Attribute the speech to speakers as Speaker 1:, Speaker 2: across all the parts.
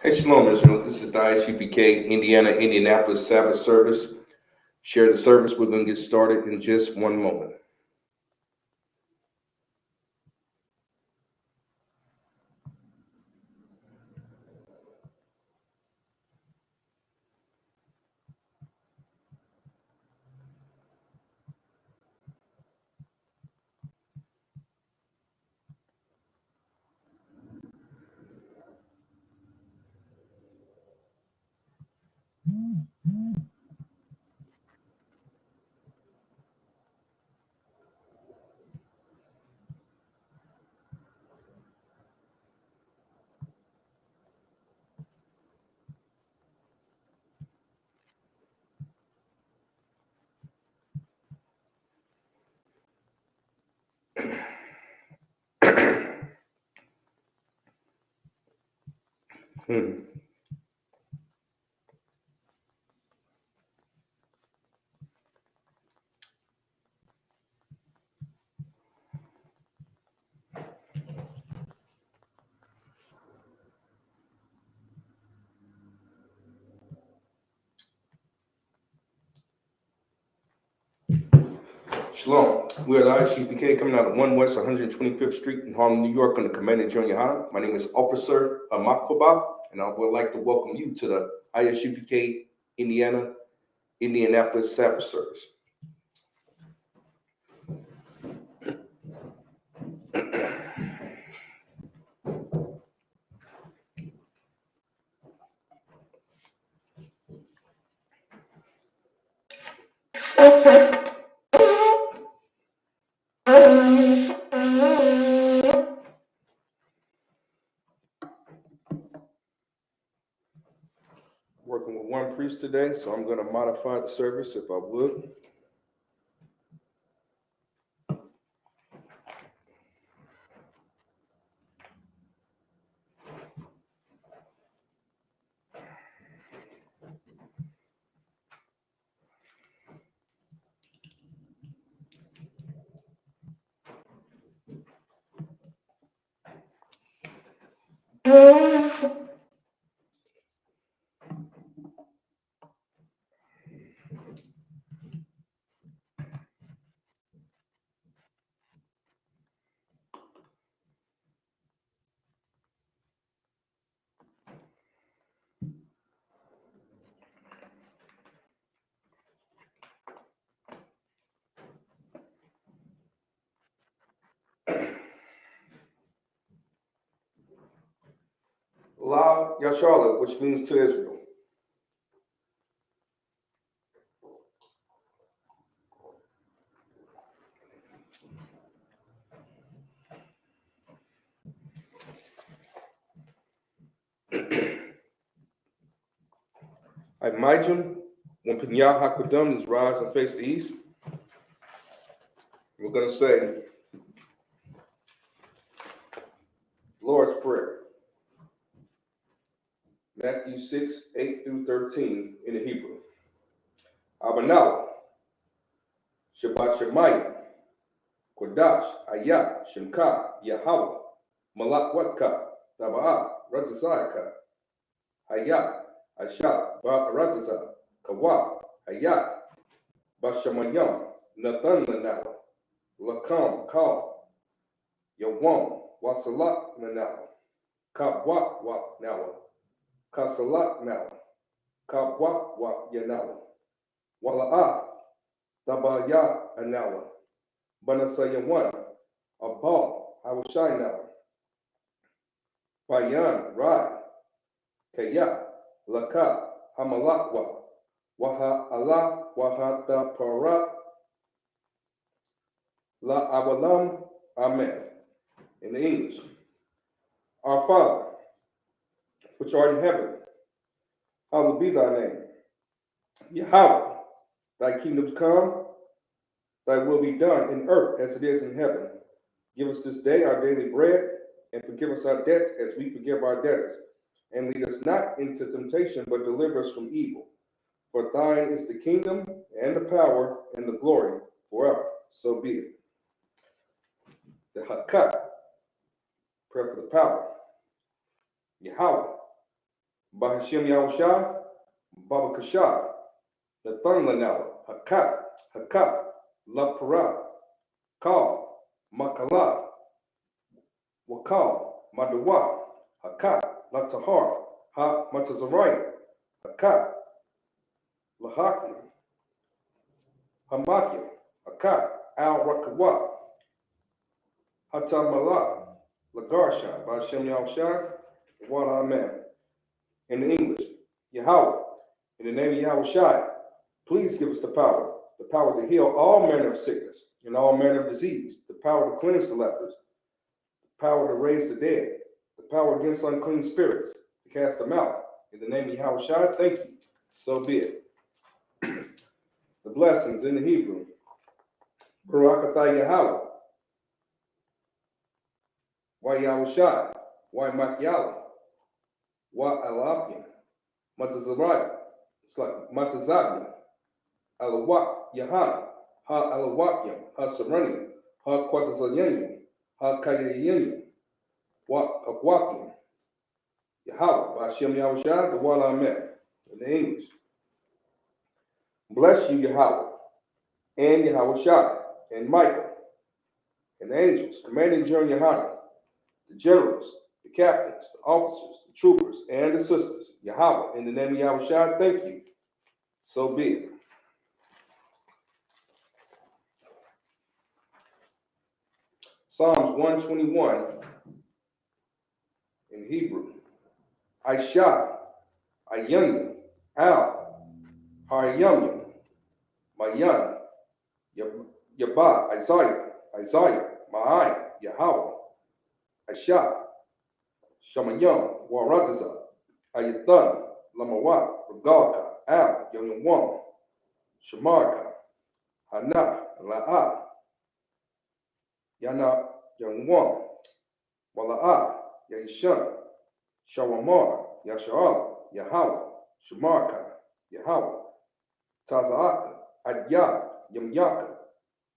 Speaker 1: Hey, Shalom, Israel. This is the ISUPK Indianapolis Sabbath service. Share the service. We're going to get started in just one moment. Shalom. We are the ISUPK coming out of 1 West 125th Street in Harlem, New York, on the Commanding Junior High. My name is Officer Amakoba, and I would like to welcome you to the ISUPK Indianapolis Sabbath service. Working with one priest today, so I'm going to modify the service if I would. La Yasharla, which means to Israel. I imagine when Pinyah HaKodam is rise and face the east, we're going to say Lord's Prayer. Matthew 6, 8 through 13 in the Hebrew. Abanah, Shabbat Shemayim, Kodash, Ayah, Shemka, Yahweh, Malak Watka, Taba'ah, Ratazayaka, Hayah, Asha, Ratazah, Kawa, Hayah, Bashamayam, Nathan Lanawa, Lakam, Kal, Yawam, Wasalak Nanawa, Kabwak Wak Nawa, Kasalak Nawa, Kabwak Wak Yanawa, Wala'ah, Tabaya Anawa, Banasayawan, Abal, Hawashai Nawa, Payan, Rai, Kaya, Laka, Hamalakwa, Waha Allah, Wahata Para, La Awalam, Amen. In the English, Our Father, which art in heaven, hallowed be thy name. Yahweh, thy kingdom come, thy will be done in earth as it is in heaven. Give us this day our daily bread, and forgive us our debts as we forgive our debtors. And lead us not into temptation, but deliver us from evil. For thine is the kingdom, and the power, and the glory, forever. So be it. The Hakat, prayer for the power. Yahweh, Bahashim Yahushua, Baba Kashah, Nathan Lanawa, Hakat, La Para, Kal, Makala, Wakal, Madawa, Hakat, La Tahar, Ha Matazariah, Hakat, Lahaki, Hamakia, Hakat, Al Rakawa, Hatamala, Lagarsha, Bashem Yahushua, One Amen. In English, Yahweh, In the name of Yahweh Shai, please give us the power to heal all manner of sickness and all manner of disease, the power to cleanse the lepers, the power to raise the dead, the power against unclean spirits, to cast them out. In the name of Yahweh Shai, thank you. So be it. The blessings in the Hebrew. Baruch atah Yahweh. Why Yahweh Shai? Why Makyala? Why Alapim? Matazariah. It's like Matazabia. Alawak Yahana. Ha Alawakyam. Ha Serenium. Ha Quatazayanium. Ha Kayayanium. Wa Akwakim. Yahweh. Hashem Yahweh Shai. The one Amen. In the English. Bless you, Yahweh. And Yahweh Shai. And Michael. And the angels. Commanding General Yahana. The generals, the captains, the officers, the troopers, and the sisters. Yahweh, in the name of Yahweh Shai, thank you. So be it. Psalms 121 in Hebrew. Aisha, Ayanyam, Al, Haryamyam, Mayan, Yabah, Isaiah, Ma'ai, Yahweh, Aisha, Shamayam, Warataza, Ayathan, Lamawat, Regalka, Al, Yonyawan, Shamarka, Hana, La'a, Yana, Yonyawan, Wala'a, Yaishan, Shawamar, Yasha'ala, Yahweh, Shamarka, Yahweh, Taza'aka, Adyah, Yamyaka,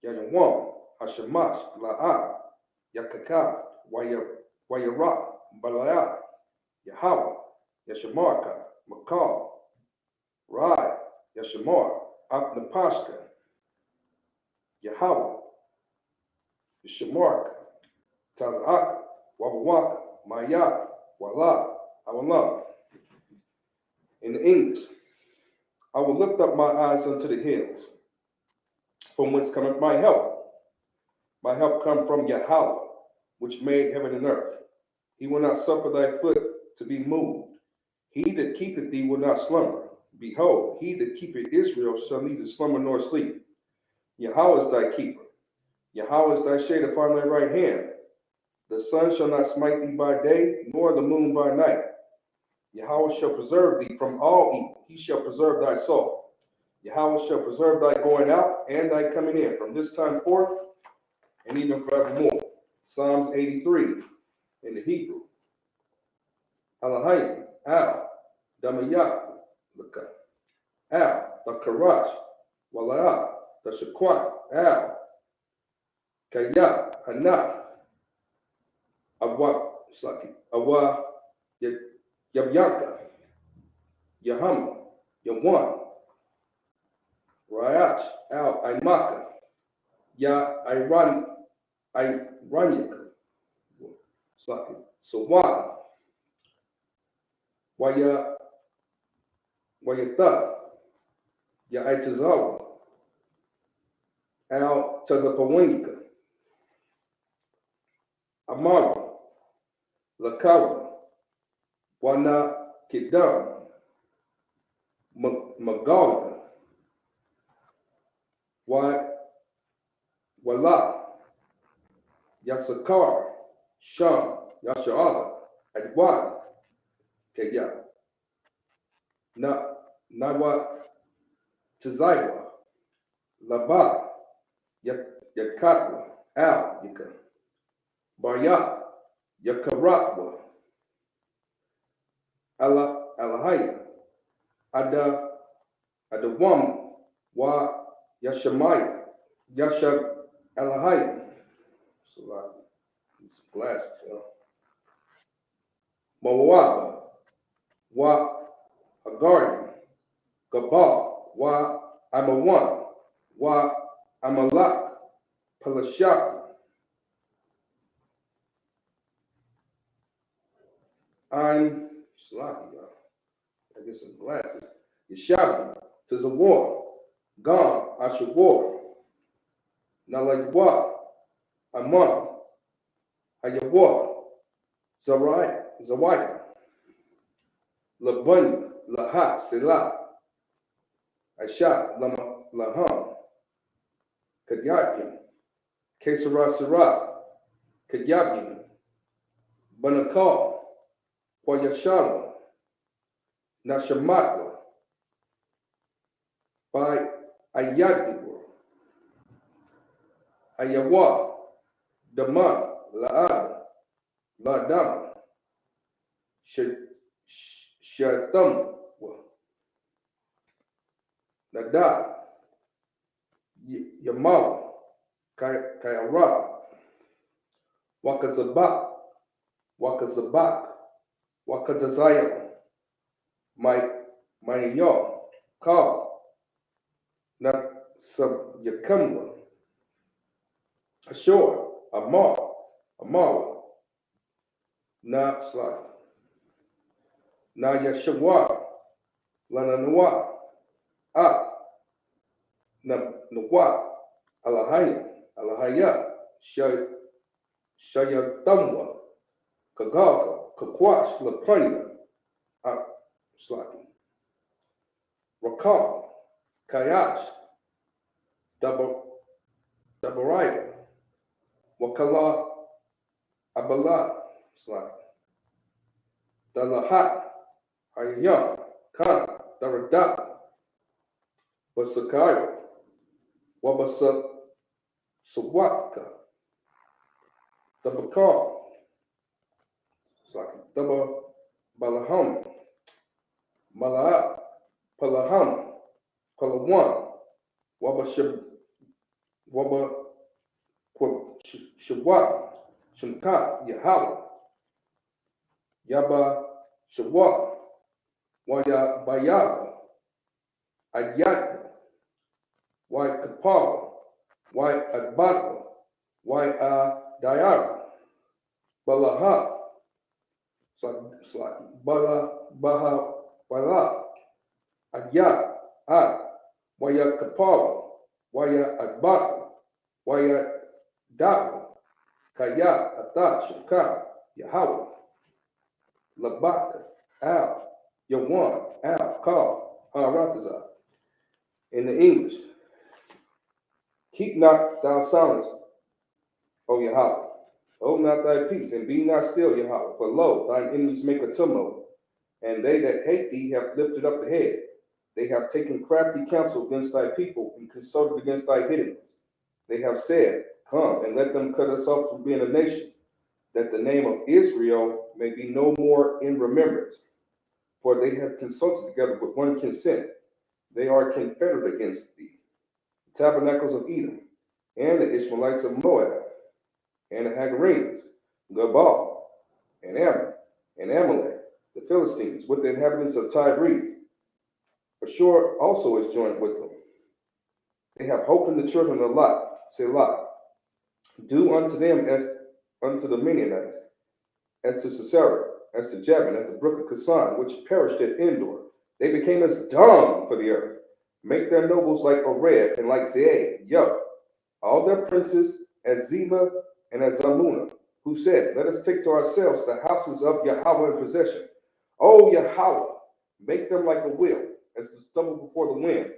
Speaker 1: Yonyawan, Hashamash, La'a, Yakaka, Wayara, Balaya, Yahweh, Yashamarka, Makal, Rai, Yashamar, Apnapashka, Yahweh, Yashamarka, Tazaka, Wabawaka, Maya, Wala, Awalam. In the English, I will lift up my eyes unto the hills, from whence cometh my help. My help come from Yahweh, which made heaven and earth. He will not suffer thy foot to be moved. He that keepeth thee will not slumber. Behold, he that keepeth Israel shall neither slumber nor sleep. Yahweh is thy keeper. Yahweh is thy shade upon thy right hand. The sun shall not smite thee by day, nor the moon by night. Yahweh shall preserve thee from all evil. He shall preserve thy soul. Yahweh shall preserve thy going out and thy coming in, from this time forth and even forevermore. Psalms 83 in the Hebrew. Alahayim, Al, Damayah, Al, the Karash, Wala'ah, the Shaquat, Al, Kaya, Hana, Awa, Awa, Yabyanka, Yahama, Yawan, Rayash, Al, Aimaka, Ya, Iranyaka, Sawan, Wayatha, Ya Aitazawa, Al Tazapawanika, Amara, Lakawa, Wana Kidam, Magala, Wala, Yasakar, Sham, Yasha'ala, Adwan, Kaya, Nawa, Tazaiwa, Laba, Yakatwa, Al, Yaka, Barya, Yakarakwa, Alahaya, Adawam, Wa Yashamaya, Yasha Alahaya. So I need some glasses, you know. Mawaba, Wa Agardi, Gabal, Wa Amawan, Wa Amalak, Palashaka. I'm sloppy, y'all. I get some glasses. Yeshabi, says a war. Gone, I should war. Nalagwa, Amon, Hayawar, Zawaya, Labun, Laha, Selah, Aisha, Laham, Kadyakim, Kesara Sarah, Kadyabim, Banakal, Wayashala, Nashamatla, by Ayadibur, Ayawa, Daman, La'ad, Ladam, Shatam, Nada, Yamawa, Kayara, Wakazabak, Wakazazayam, my Yom, Kal, Not Sub Yakamwa, Ashore, Amara, Na Slat, Na Yashawar, Lana Noa, Nawa, Alahaya, Shayatamwa, Kagaga, Kakwash, Laprania, Slaki, Rakam, Kayash, Dabaraya, Wakala, Abala, Slaki, Dalahat, Hayam, Khan, Darada, Basakaya, Wabasa, Sawaka, Dabakar, Slaki, Daba, Balaham, Malaa, Palaham, Palawan, Wabashab, Waba, Shabbat, Shamka, Yahweh, Yaba, Shabbat, Waya Bayaba, Ayat, Why Kapala, Why Adbata, Why Dayara, Balaha, Bala, Baha, Bala, Ayat, Waya Kapala, Waya Adbata, Waya Daba, Kaya, Ata, Shaka, Yahweh, Labaka, Al, Yawan, Al, Kal, Harataza. In the English, keep not thou silence, O Yahweh. Hold not thy peace, and be not still, Yahweh. For lo, thine enemies make a tumult, and they that hate thee have lifted up the head. They have taken crafty counsel against thy people, and consulted against thy hidden ones. They have said, Come, and let them cut us off from being a nation, that the name of Israel may be no more in remembrance. For they have consulted together with one consent. They are confederate against thee. The tabernacles of Edom, and the Ishmaelites of Moab, and the Hagarenes, Gabal, and Ammon, and Amalek, the Philistines, with the inhabitants of Tyre. Ashur also is joined with them. They have hope in the children of Lot, Selah. Do unto them as unto the Midianites, as to Sisera, as to Jabin, at the brook of Kison, which perished at Endor. They became as dung for the earth. Make their nobles like Oreb and like Zeah, all their princes as Zeba and as Zalmunna, who said, Let us take to ourselves the houses of Yahweh in possession. O Yahweh, make them like a wheel, as the stubble before the wind,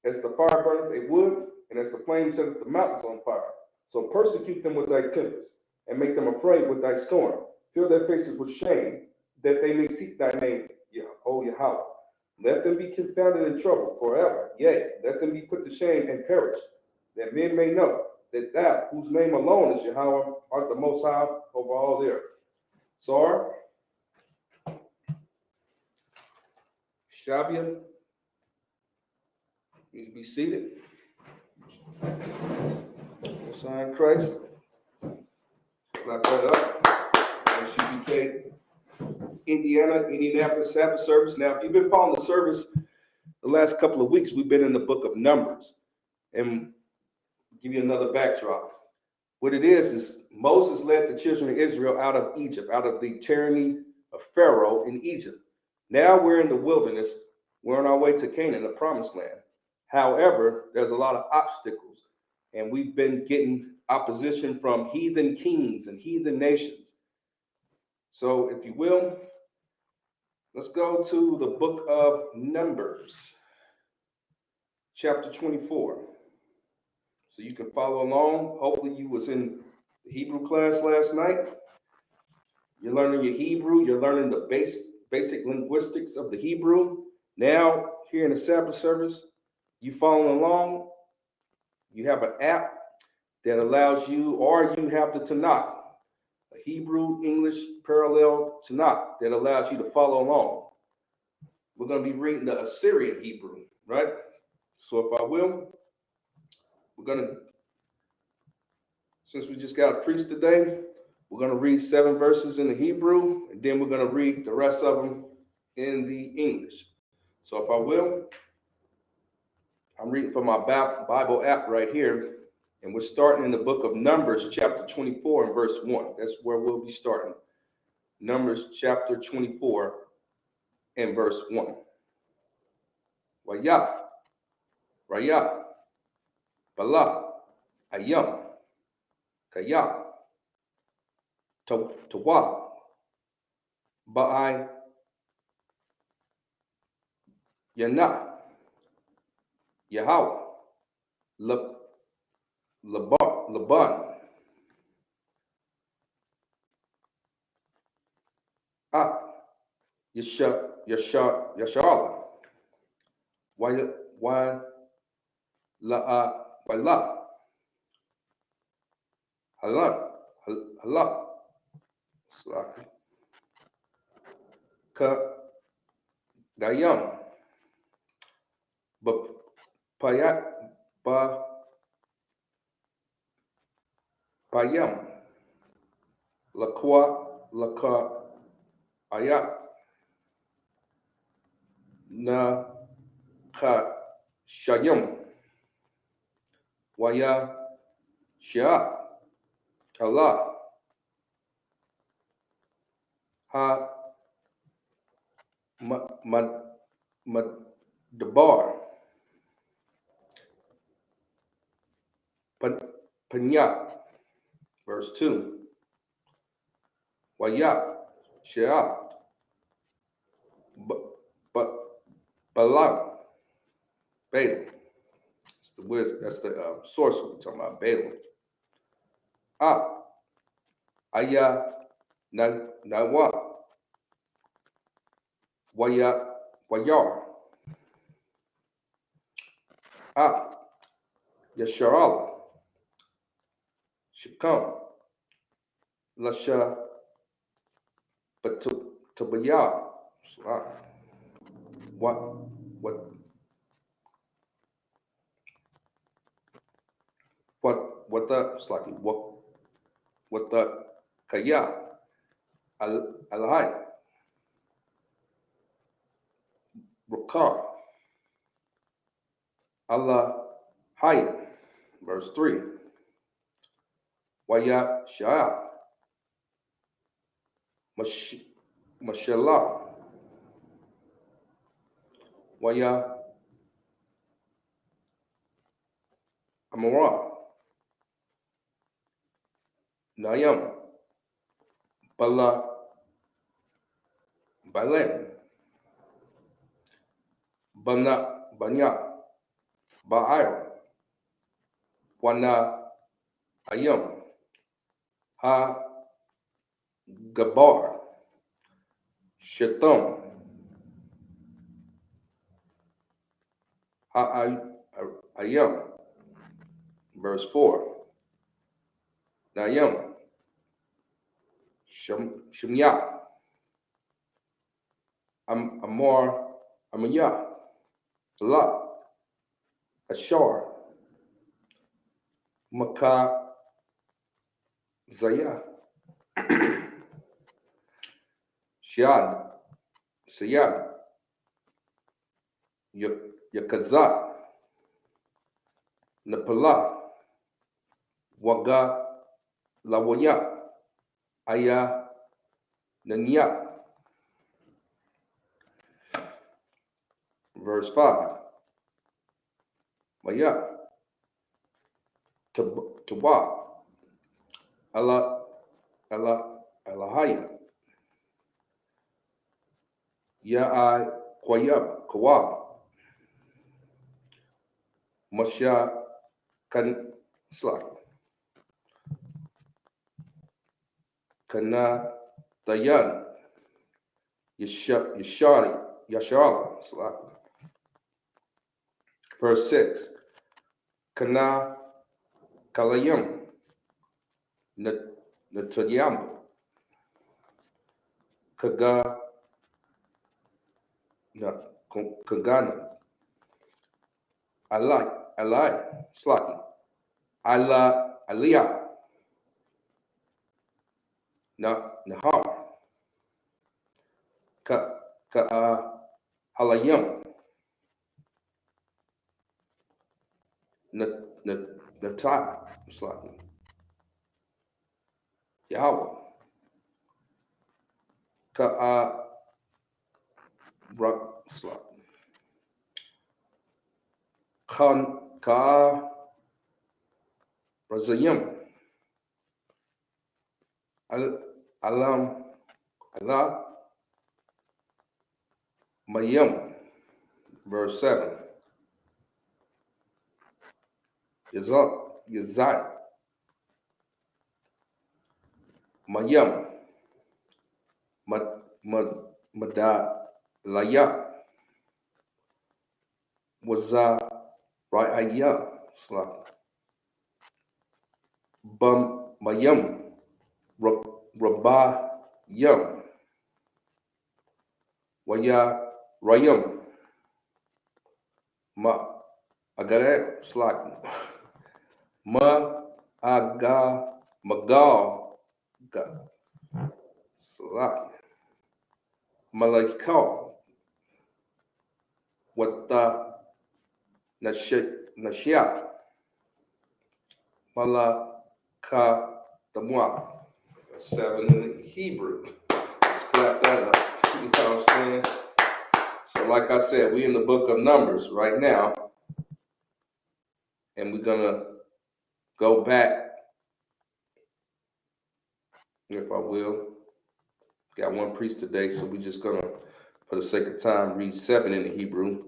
Speaker 1: as the fire burneth a wood, and as the flame setteth the mountains on fire. So persecute them with thy tempest, and make them afraid with thy storm. Fill their faces with shame, that they may seek thy name, O Yahweh. Let them be confounded in trouble forever. Yea, let them be put to shame and perish, that men may know that thou, whose name alone is Yahweh, art the most high over all the earth. Sar, Shabia, you be seated. Sign Christ. Clap that up. ISUPK, Indiana, Indianapolis Sabbath service. Now, if you've been following the service the last couple of weeks, we've been in the book of Numbers. And I'll give you another backdrop. What it is Moses led the children of Israel out of Egypt, out of the tyranny of Pharaoh in Egypt. Now we're in the wilderness. We're on our way to Canaan, the promised land. However, there's a lot of obstacles, and we've been getting opposition from heathen kings and heathen nations. So if you will, let's go to the book of Numbers. chapter 24. So you can follow along. Hopefully you was in the Hebrew class last night. You're learning your Hebrew. You're learning the basic linguistics of the Hebrew. Now, here in the Sabbath service, you following along. You have an app that allows you, or you have the Tanakh, a Hebrew English parallel Tanakh that allows you to follow along. We're going to be reading the Assyrian Hebrew, right? So if I will, we're going to, since we just got a priest today, we're going to read 7 verses in the Hebrew, and then we're going to read the rest of them in the English. So if I will, I'm reading from my Bible app right here, and we're starting in the book of Numbers, chapter 24 and verse 1. That's where we'll be starting. Numbers chapter 24 and verse 1. Waya, Raya, Bala, Ayam, Kaya, Tawa, Ba'ai, Yana, Yahweh, Laban, Ah, Yashara, Why, Wala, Hala, Ka, Gayam, Payat, Payam, Laka, Ayat, Na, Ka, Shayam, Waya, Shia, Allah, Ha, Dabar, Panya, verse 2. Waya, Shia, Balaam, Balaam. That's the source we're talking about, Balaam. Aya, Nawa, Wayar, Yasharala, Shikam, Lasha, Tabaya. What the, it's like, what the, Kaya, Alhai, Rakar, Allah, Hayy, verse 3. Waya, Shah, Mashallah, Waya, Amara, Nayam, Bala, Balen, Banya, Ba'ir, Wana, Ayam, Ha, Gabar, Shetam, Ha, Ayam, verse 4. Nayam, Shemya, Amor, Amaya, La, Ashar, Maka, Zayah, Shiad, Sayad, Yakazah, Napala, Waga, Lawaya, Aya, Nanya. Verse 5. Maya, Tawa, Alahaya, Ya'ai, Kwayab, Kawab, Masha kan slak. Kana Dayan Yashara slak. Verse 6. Kana Kalayam Natayam Kaga Kagana Alai Slaki Aliyah Nahar Ka Halayam Natai Slaki Yahweh Ka Slaki Ka Razayim Alam Allah Mayam. Verse 7. Yazai Mayam Madad Laya Waza Raya Bum Mayam Rabah Yam Waya Rayam Ma Agare Slaki Ma Aga Magal Slaki Malakal Wata Nashia Malaka Damwa. 7 in the Hebrew. Let's clap that up. You know what I'm saying? So like I said, we're in the book of Numbers right now. And we're going to go back, if I will. Got one priest today, so we're just going to, for the sake of time, read 7 in the Hebrew.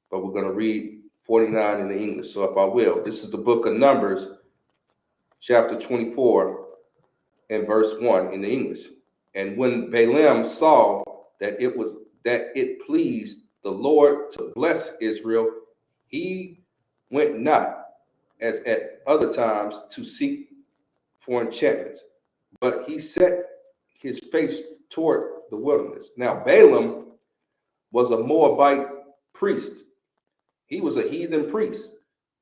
Speaker 1: But we're going to read 49 in the English. So if I will, this is the book of Numbers, chapter 24, and verse 1 in the English. And when Balaam saw that it pleased the Lord to bless Israel, he went not as at other times to seek for enchantments, but he set his face toward the wilderness. Now Balaam was a Moabite priest. He was a heathen priest,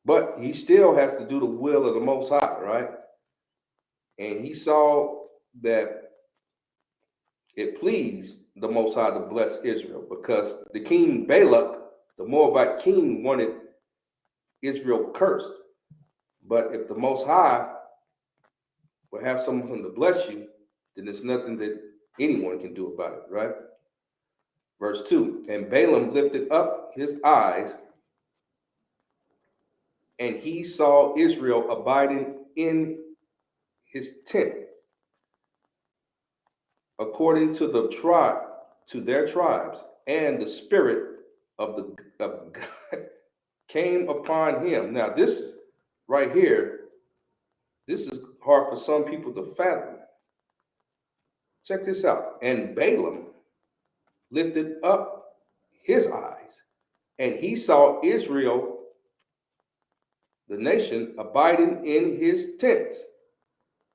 Speaker 1: but he still has to do the will of the Most High, right? And he saw that it pleased the Most High to bless Israel because the king Balak, the Moabite king, wanted Israel cursed. But if the Most High will have someone to bless you, then there's nothing that anyone can do about it, right? Verse 2, and Balaam lifted up his eyes, and he saw Israel abiding in his tent, according to their tribes, and the spirit of God came upon him. Now, this right here, this is hard for some people to fathom. Check this out. And Balaam lifted up his eyes, and he saw Israel, the nation, abiding in his tents,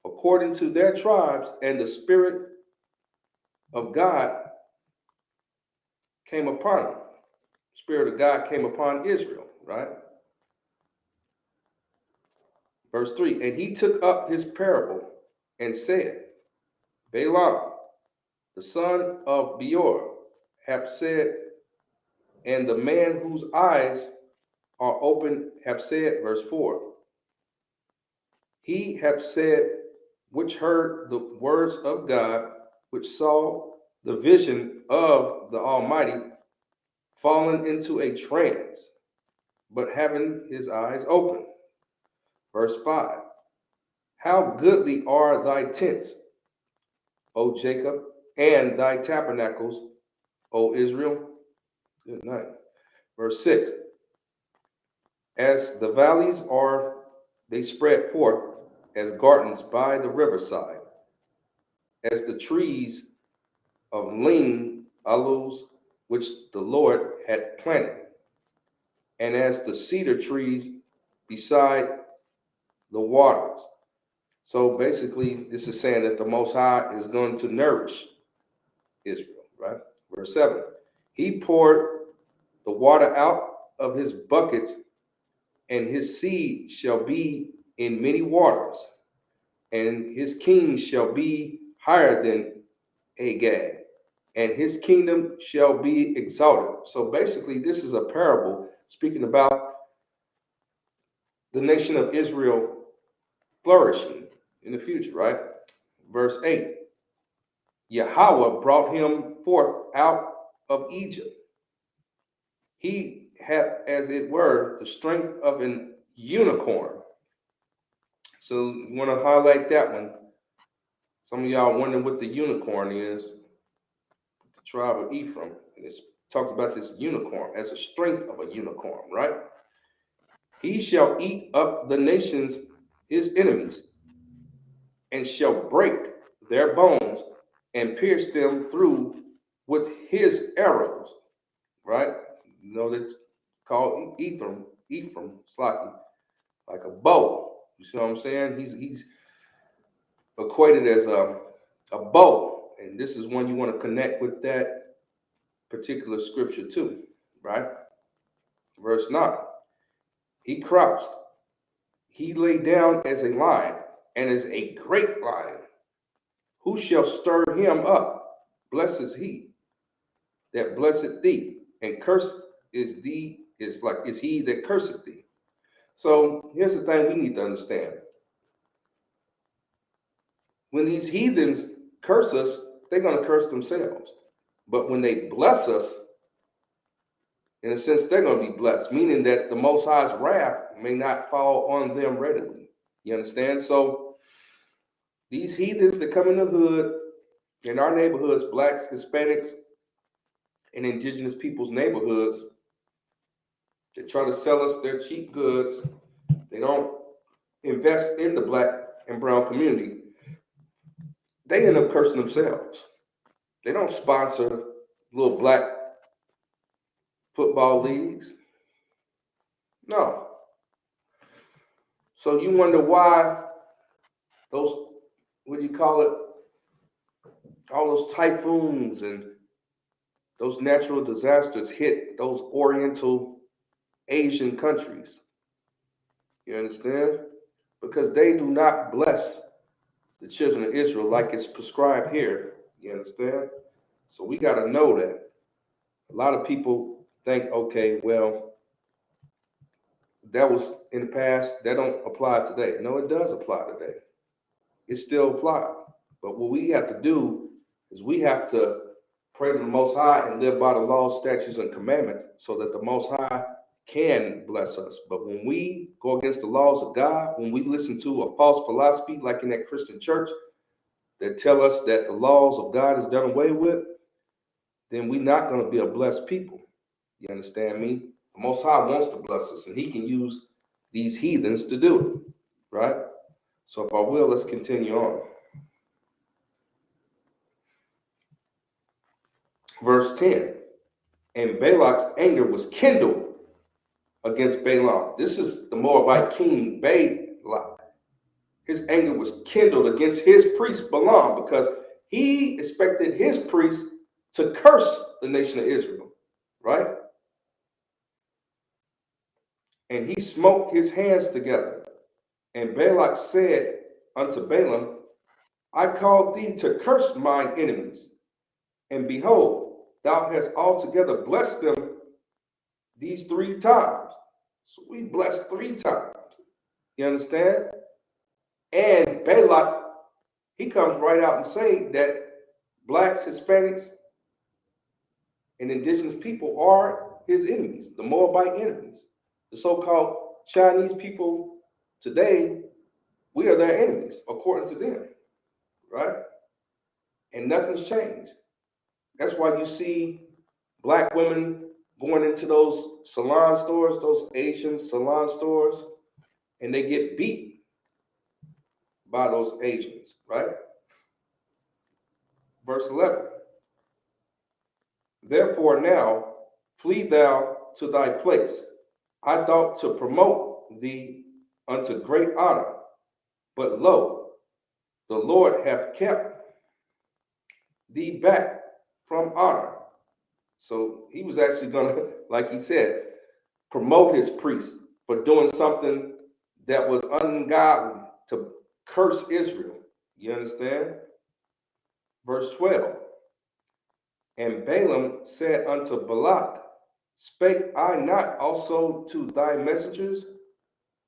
Speaker 1: according to their tribes, and the Spirit of God came upon him. Spirit of God came upon Israel, right? Verse 3, and he took up his parable and said, Balaam, the son of Beor, hath said, and the man whose eyes are open have said, verse 4, he hath said, which heard the words of God, which saw the vision of the Almighty, fallen into a trance, but having his eyes open. Verse 5, how goodly are thy tents, O Jacob, and thy tabernacles, O Israel. Good night. Verse 6, As the valleys are, they spread forth as gardens by the riverside, as the trees of lean aloes which the Lord had planted, and as the cedar trees beside the waters. So basically, this is saying that the Most High is going to nourish Israel, right? Verse 7. He poured the water out of his buckets, and his seed shall be in many waters, and his king shall be higher than Agag, and his kingdom shall be exalted. So basically, this is a parable speaking about the nation of Israel flourishing in the future, right? Verse 8. Yahweh brought him forth out of Egypt. He had, as it were, the strength of an unicorn. So you want to highlight that one. Some of y'all wondering what the unicorn is. The tribe of Ephraim. And it's talks about this unicorn as a strength of a unicorn, right? He shall eat up the nations, his enemies, and shall break their bones and pierce them through with his arrows, right? You know, that's called Ephraim, like a bow. You see what I'm saying? He's equated as a bow. And this is one you want to connect with that particular scripture too, right? Verse 9. He crouched. He lay down as a lion and as a great lion. Who shall stir him up? Blessed is he that blesseth thee, and cursed is he that curseth thee. So here's the thing we need to understand. When these heathens curse us, they're going to curse themselves. But when they bless us, in a sense, they're going to be blessed, meaning that the Most High's wrath may not fall on them readily. You understand? So these heathens that come in the hood, in our neighborhoods, blacks, Hispanics, and indigenous people's neighborhoods, they try to sell us their cheap goods. They don't invest in the black and brown community. They end up cursing themselves. They don't sponsor little black football leagues. No. So you wonder why those, what do you call it? All those typhoons and those natural disasters hit those Oriental Asian countries. You understand? Because they do not bless the children of Israel like it's prescribed here. You understand? So we got to know that. A lot of people think, okay, well, that was in the past. That don't apply today. No, it does apply today. It still applies. But what we have to do is we have to pray to the Most High and live by the laws, statutes, and commandments so that the Most High can bless us. But when we go against the laws of God, when we listen to a false philosophy like in that Christian church that tell us that the laws of God is done away with, then we're not going to be a blessed people. You understand me? The Most High wants to bless us, and he can use these heathens to do it, right? So if I will, let's continue on. Verse 10, and Balak's anger was kindled against Balaam. This is the Moabite king Balak. His anger was kindled against his priest Balaam because he expected his priest to curse the nation of Israel, right? And he smote his hands together. And Balak said unto Balaam, I called thee to curse mine enemies, and behold, thou hast altogether blessed them these 3 times. So we blessed 3 times. You understand? And Balak, he comes right out and say that blacks, Hispanics, and indigenous people are his enemies, the Moabite enemies. The so-called Chinese people today, we are their enemies, according to them, right? And nothing's changed. That's why you see black women going into those salon stores, those Asian salon stores, and they get beat by those Asians, right? Verse 11. Therefore now flee thou to thy place. I thought to promote thee unto great honor, but lo, the Lord hath kept thee back from honor. So he was actually going to, like he said, promote his priests for doing something that was ungodly, to curse Israel. You understand? Verse 12. And Balaam said unto Balak, spake I not also to thy messengers,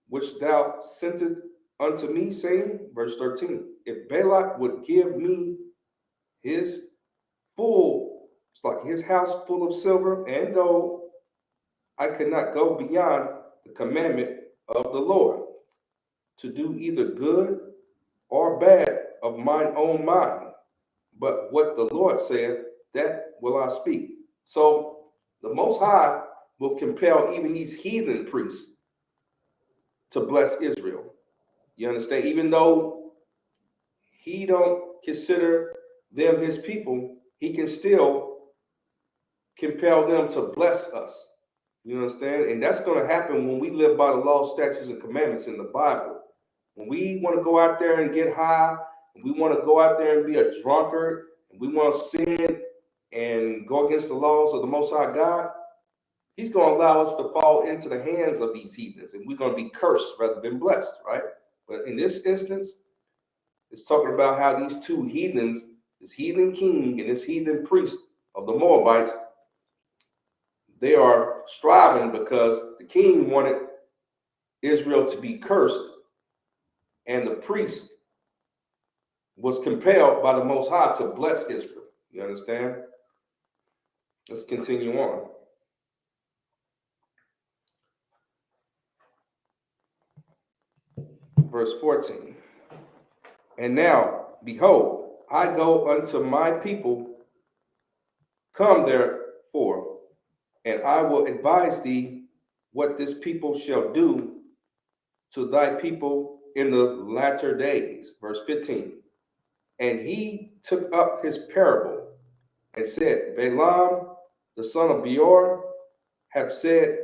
Speaker 1: which thou sentest unto me, saying, verse 13, if Balak would give me his full, it's like his house full of silver and gold, I could not go beyond the commandment of the Lord, to do either good or bad of mine own mind. But what the Lord said, that will I speak. So the Most High will compel even these heathen priests to bless Israel. You understand? Even though he don't consider them his people, he can still compel them to bless us. You understand? And that's going to happen when we live by the law, statutes, and commandments in the Bible. When we want to go out there and get high, and we want to go out there and be a drunkard, and we want to sin and go against the laws of the Most High God, he's going to allow us to fall into the hands of these heathens, and we're going to be cursed rather than blessed, right? But in this instance, it's talking about how these two heathens, this heathen king and this heathen priest of the Moabites, they are striving because the king wanted Israel to be cursed, and the priest was compelled by the Most High to bless Israel. You understand? Let's continue on. Verse 14. And now, behold, I go unto my people, come therefore, and I will advise thee what this people shall do to thy people in the latter days. Verse 15. And he took up his parable and said, Balaam, the son of Beor, hath said,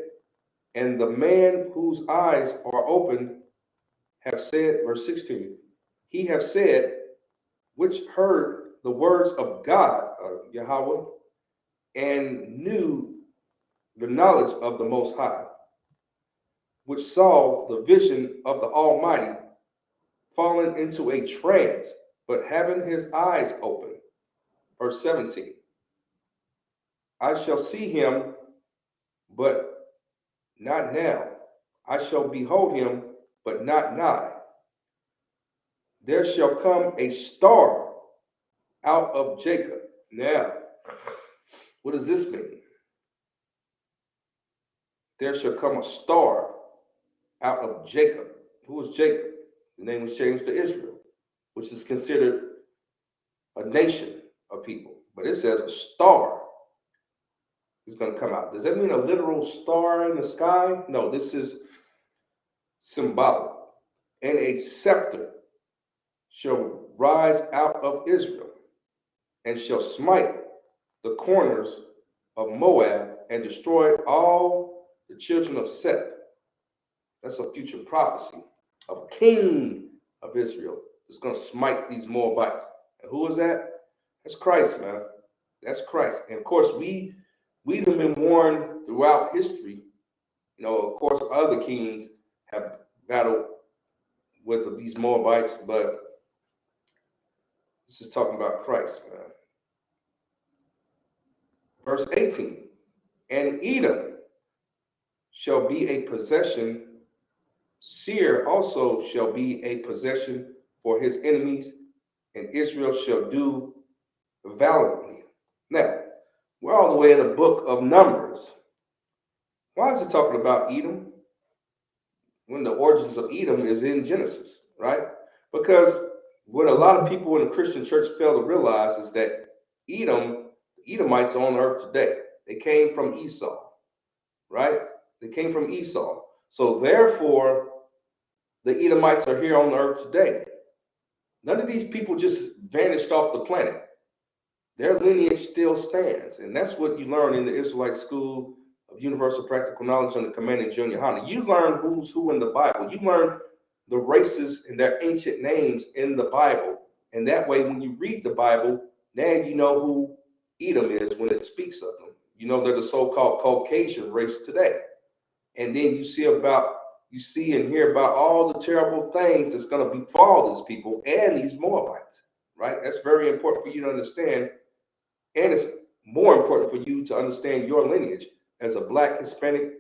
Speaker 1: and the man whose eyes are open have said, verse 16, he have said, which heard the words of God, Yahweh, and knew the knowledge of the Most High, which saw the vision of the Almighty, fallen into a trance, but having his eyes open. Verse 17, I shall see him, but not now. I shall behold him, but not nigh. There shall come a star out of Jacob. Now, what does this mean? There shall come a star out of Jacob. Who was Jacob? The name was changed to Israel, which is considered a nation of people. But it says a star is going to come out. Does that mean a literal star in the sky? No, this is symbolic. And a scepter shall rise out of Israel and shall smite the corners of Moab and destroy all the children of Seth. That's a future prophecy of a king of Israel that's going to smite these Moabites. And who is that? That's Christ, man. That's Christ. And of course, we've been warned throughout history. You know, of course, other kings have battled with these Moabites, but this is talking about Christ, man. Verse 18, and Edom shall be a possession, Seir also shall be a possession for his enemies, and Israel shall do valiantly. Now, we're all the way in the book of Numbers. Why is it talking about Edom when the origins of Edom is in Genesis, right? Because what a lot of people in the Christian church fail to realize is that Edomites are on earth today. They came from Esau. right? They came from Esau. So therefore, the Edomites are here on the earth today. None of these people just vanished off the planet. Their lineage still stands. And that's what you learn in the Israelite School of Universal Practical Knowledge on the Commanding Junior High. You learn who's who in the Bible. You learn the races and their ancient names in the Bible. And that way, when you read the Bible, now you know who Edom is when it speaks of them. You know they're the so-called Caucasian race today. And then you see and hear about all the terrible things that's going to befall these people and these Moabites, right? That's very important for you to understand. And it's more important for you to understand your lineage as a Black, Hispanic,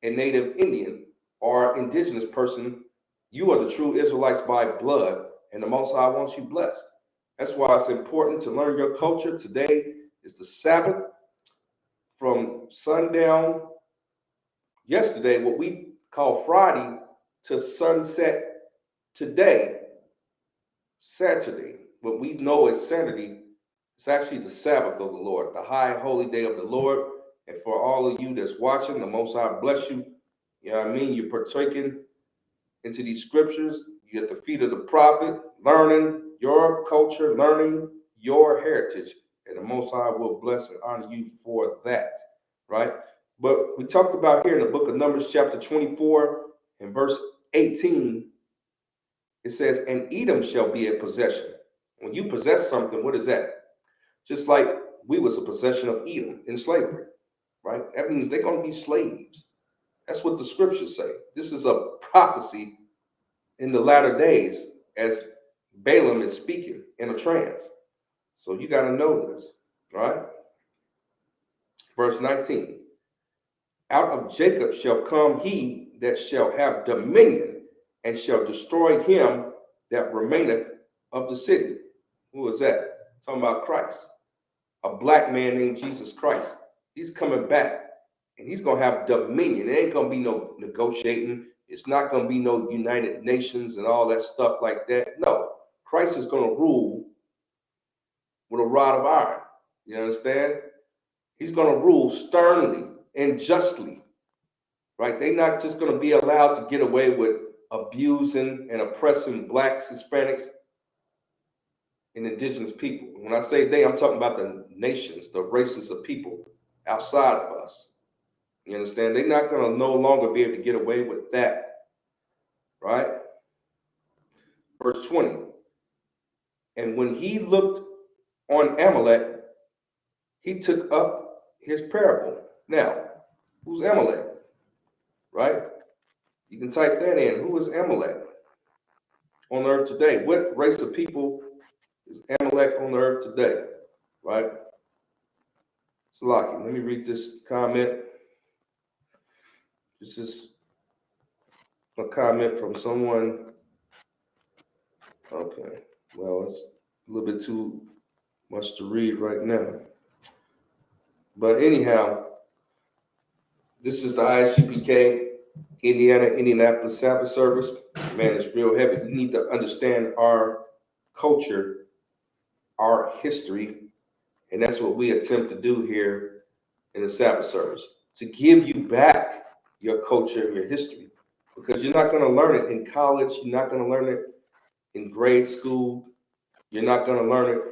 Speaker 1: and Native Indian or indigenous person. You are the true Israelites by blood, and the Most High wants you blessed. That's why it's important to learn your culture. Today is the Sabbath from sundown yesterday, what we call Friday, to sunset today, Saturday. What we know as Saturday, it's actually the Sabbath of the Lord, the high holy day of the Lord. And for all of you that's watching, the Most High bless you. You know what I mean? You're partaking into these scriptures. You're at the feet of the prophet, learning your culture, learning your heritage. And the Most High will bless and honor you for that, right? But we talked about here in the book of Numbers, chapter 24 and verse 18, it says, and Edom shall be a possession. When you possess something, what is that? Just like we was a possession of Edom in slavery, right? That means they're going to be slaves. That's what the scriptures say. This is a prophecy in the latter days as Balaam is speaking in a trance. So you got to know this, right? Verse 19. Out of Jacob shall come he that shall have dominion, and shall destroy him that remaineth of the city. Who is that? Talking about Christ. A Black man named Jesus Christ. He's coming back, and he's going to have dominion. It ain't going to be no negotiating. It's not going to be no United Nations and all that stuff like that. No, Christ is going to rule with a rod of iron. You understand? He's going to rule sternly and justly. Right? They're not just going to be allowed to get away with abusing and oppressing Blacks, Hispanics, and indigenous people. When I say they, I'm talking about the nations, the races of people outside of us. You understand? They're not going to no longer be able to get away with that. Right? Verse 20. And when he looked on Amalek, he took up his parable. Now, who's Amalek? Right? You can type that in. Who is Amalek on earth today? What race of people is Amalek on the earth today? Right? Salaki, let me read this comment. This is a comment from someone. Okay, well, it's a little bit too much to read right now. But anyhow, this is the ISUPK Indianapolis Sabbath service. Man, it's real heavy. We need to understand our culture, our history, and that's what we attempt to do here in the Sabbath service, to give you back your culture and your history, because you're not going to learn it in college. You're not going to learn it in grade school. You're not going to learn it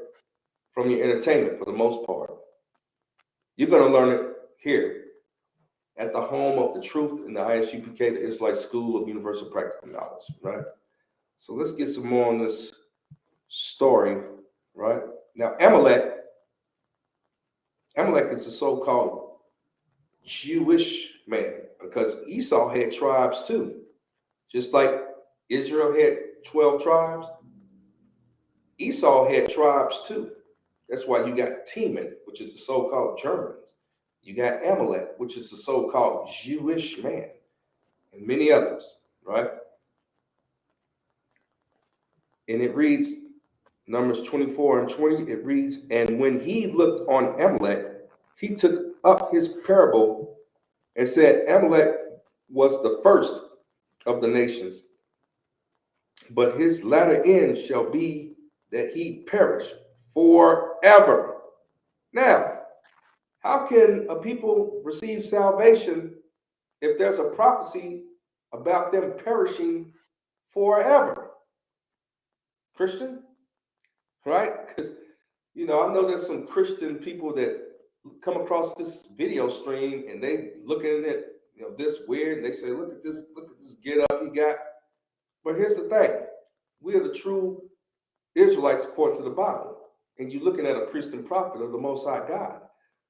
Speaker 1: from your entertainment for the most part. You're going to learn it here at the home of the truth in the ISUPK, the Israelite School of Universal Practical Knowledge, right? So let's get some more on this story, right? Now, Amalek is the so-called Jewish man, because Esau had tribes too. Just like Israel had 12 tribes, Esau had tribes too. That's why you got Teman, which is the so-called Germans. You got Amalek, which is the so-called Jewish man, and many others, right? And it reads, Numbers 24 and 20, it reads, and when he looked on Amalek, he took up his parable and said, Amalek was the first of the nations, but his latter end shall be that he perish forever. Now, How can a people receive salvation if there's a prophecy about them perishing forever? Christian, right? Because, I know there's some Christian people that come across this video stream and they looking at, this weird, and they say, look at this get up he got. But here's the thing. We are the true Israelites according to the Bible. And you're looking at a priest and prophet of the Most High God.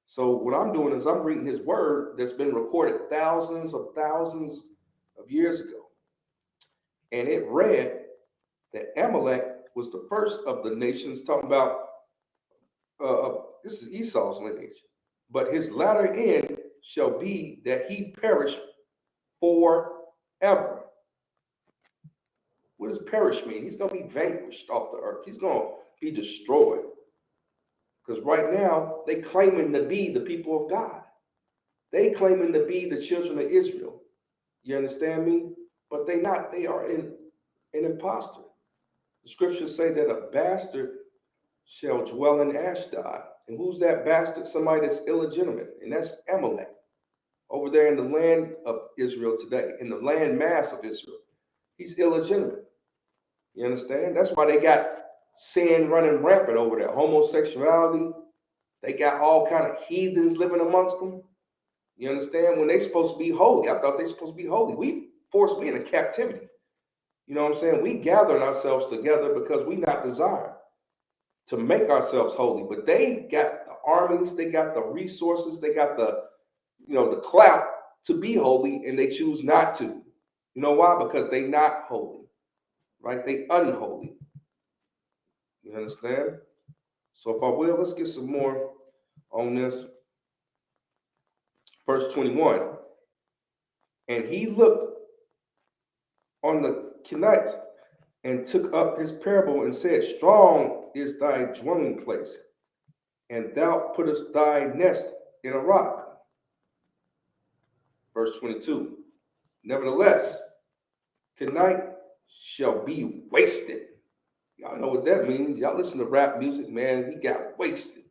Speaker 1: So what I'm doing is I'm reading his word that's been recorded thousands of years ago. And it read that Amalek was the first of the nations, talking about, this is Esau's lineage. But his latter end shall be that he perish forever. What does perish mean? He's going to be vanquished off the earth. He's going to be destroyed. Because right now, they claiming to be the people of God. They claiming to be the children of Israel. You understand me? But they not. They are an imposter. The scriptures say that a bastard shall dwell in Ashdod. And who's that bastard? Somebody that's illegitimate. And that's Amalek. Over there in the land of Israel today, in the land mass of Israel. He's illegitimate. You understand? That's why they got sin running rampant over there. Homosexuality. They got all kind of heathens living amongst them. You understand? When they supposed to be holy. I thought they supposed to be holy. We forced me into captivity. You know what I'm saying? We gathered ourselves together because we not desire to make ourselves holy. But they got the armies, they got the resources, they got the, the clout to be holy, and they choose not to. You know why? Because they not holy, right? They unholy. You understand? So if I will, let's get some more on this. Verse 21. And he looked on the Kenites and took up his parable and said, strong is thy dwelling place, and thou puttest thy nest in a rock. Verse 22. Nevertheless, Kenite shall be wasted. Y'all know what that means. Y'all listen to rap music, man. He got wasted,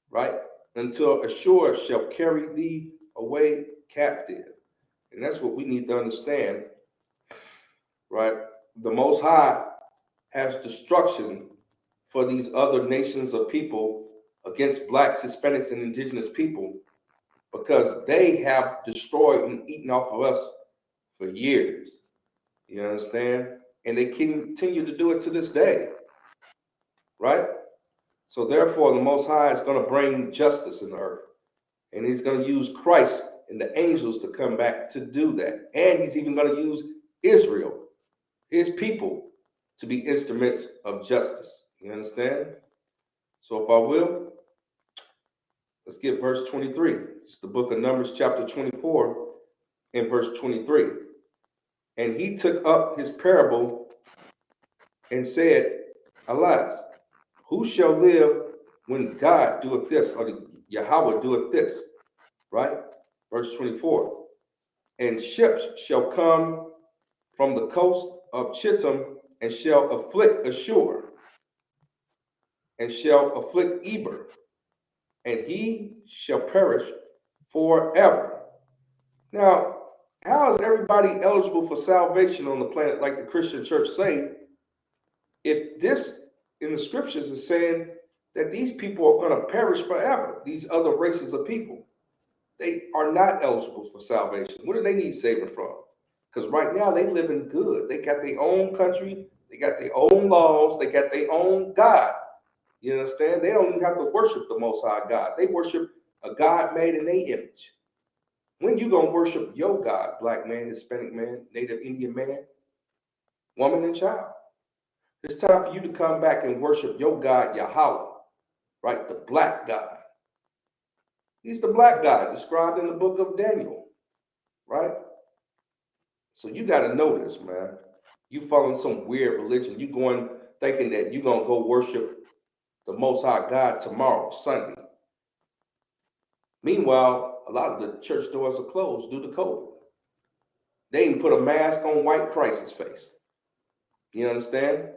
Speaker 1: right? Until Ashur shall carry thee away captive. And that's what we need to understand, right? The Most High has destruction for these other nations of people against blacks, Hispanics, and indigenous people because they have destroyed and eaten off of us for years. You understand? And they continue to do it to this day, right? So therefore, the Most High is going to bring justice in the earth. And he's going to use Christ and the angels to come back to do that. And he's even going to use Israel, his people, to be instruments of justice. You understand? So if I will, let's get verse 23. It's the book of Numbers, chapter 24, and verse 23. And he took up his parable and said, alas, who shall live when God doeth this, or the Yahweh doeth this, right? Verse 24. And ships shall come from the coast of Chittim and shall afflict Ashur and shall afflict Eber, and he shall perish forever. Now, how is everybody eligible for salvation on the planet like the Christian church say, if this in the scriptures is saying that these people are going to perish forever, these other races of people? They are not eligible for salvation. What do they need saving from? Because right now they living good. They got their own country. They got their own laws. They got their own God. You understand? They don't even have to worship the Most High God. They worship a God made in their image. When you going to worship your God, black man, Hispanic man, Native Indian man, woman, and child? It's time for you to come back and worship your God, Yahweh, right? The black God. He's the black God described in the book of Daniel, right? So you got to know this, man. You following some weird religion. You going thinking that you're going to go worship the Most High God tomorrow, Sunday. Meanwhile, a lot of the church doors are closed due to COVID. They even put a mask on white Christ's face. You understand?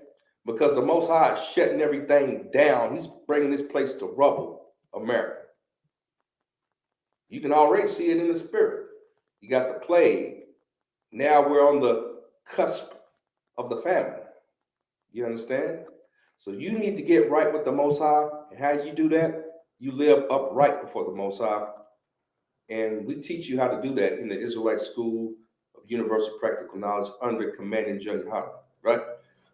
Speaker 1: Because the Most High is shutting everything down. He's bringing this place to rubble, America. You can already see it in the spirit. You got the plague. Now we're on the cusp of the famine. You understand? So you need to get right with the Most High. And how you do that? You live upright before the Most High. And we teach you how to do that in the Israelite School of Universal Practical Knowledge under Commanding General Hunter, right?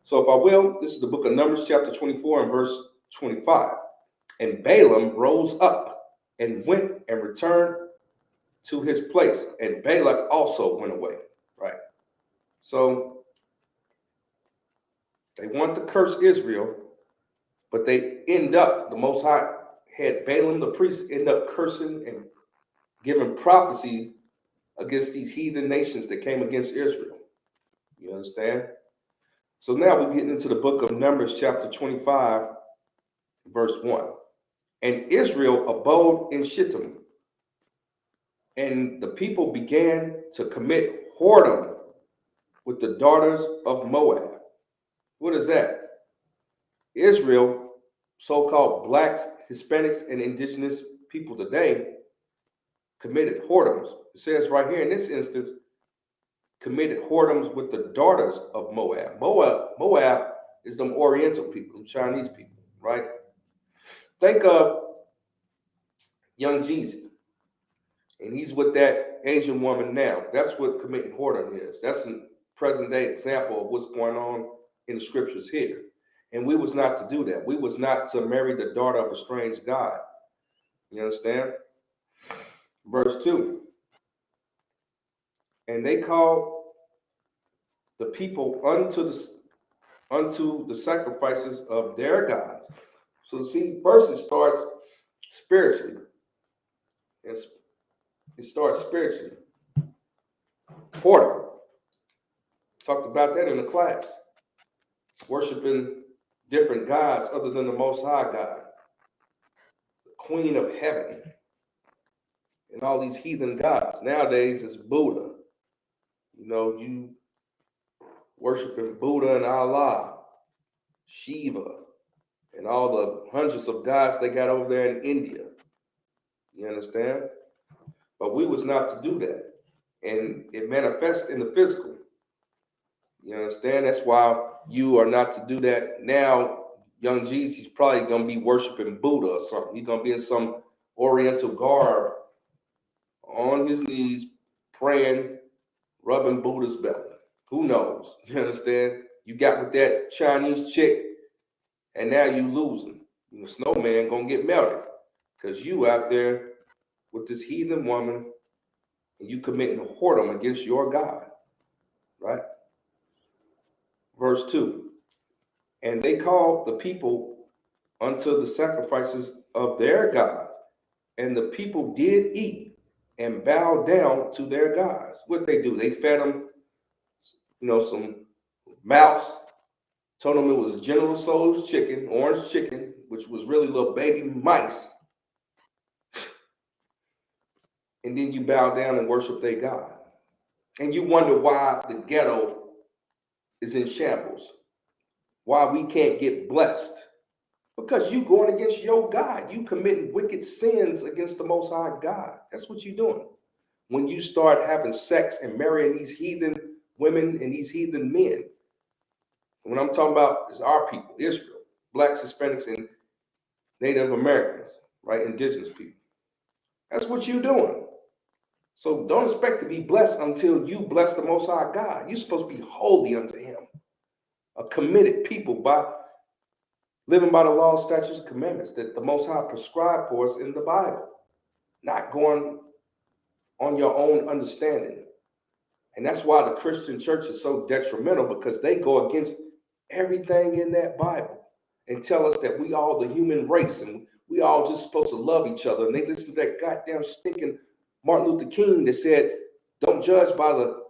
Speaker 1: So if I will, this is the book of Numbers, chapter 24 and verse 25. And Balaam rose up and went and returned to his place, and Balak also went away, right? So they want to curse Israel, but they end up, the Most High had Balaam the priest end up cursing and giving prophecies against these heathen nations that came against Israel. You understand? So now we're getting into the book of Numbers, chapter 25, verse 1. And Israel abode in Shittim, and the people began to commit whoredom with the daughters of Moab. What is that? Israel, so-called blacks, Hispanics, and indigenous people today, committed whoredoms. It says right here in this instance, committed whoredoms with the daughters of Moab. Moab is them Oriental people, them Chinese people, right? Think of young Jeezy, and he's with that Asian woman now. That's what committing whoredom is. That's a present day example of what's going on in the scriptures here. And we was not to do that. We was not to marry the daughter of a strange god. You understand? Verse 2. And they called the people unto the sacrifices of their gods. So see, first it starts spiritually. It starts spiritually. Whoredom. Talked about that in the class. Worshiping different gods other than the Most High God, the Queen of Heaven, and all these heathen gods. Nowadays it's Buddha. You know, you worshiping Buddha and Allah, Shiva, and all the hundreds of gods they got over there in India. You understand? But we was not to do that. And it manifests in the physical. You understand? That's why you are not to do that. Now, young Jesus, he's probably going to be worshiping Buddha or something. He's going to be in some Oriental garb on his knees, praying, rubbing Buddha's belly. Who knows? You understand? You got with that Chinese chick, and now you losing. The snowman going to get melted because you out there with this heathen woman and you committing a whoredom against your God, right? Verse 2, and they called the people unto the sacrifices of their gods, and the people did eat and bow down to their gods. What they do? They fed them, some mouse, told them it was General Tso's chicken, orange chicken, which was really little baby mice. And then you bow down and worship their God. And you wonder why the ghetto is in shambles, why we can't get blessed. Because you going against your God. You committing wicked sins against the Most High God. That's what you're doing. When you start having sex and marrying these heathen women and these heathen men. What I'm talking about is our people, Israel, blacks, Hispanics, and Native Americans, right? Indigenous people. That's what you're doing. So don't expect to be blessed until you bless the Most High God. You're supposed to be holy unto him, a committed people by living by the law, statutes, and commandments that the Most High prescribed for us in the Bible, not going on your own understanding. And that's why the Christian church is so detrimental, because they go against everything in that Bible and tell us that we all the human race and we all just supposed to love each other. And they listen to that goddamn stinking Martin Luther King that said, don't judge by the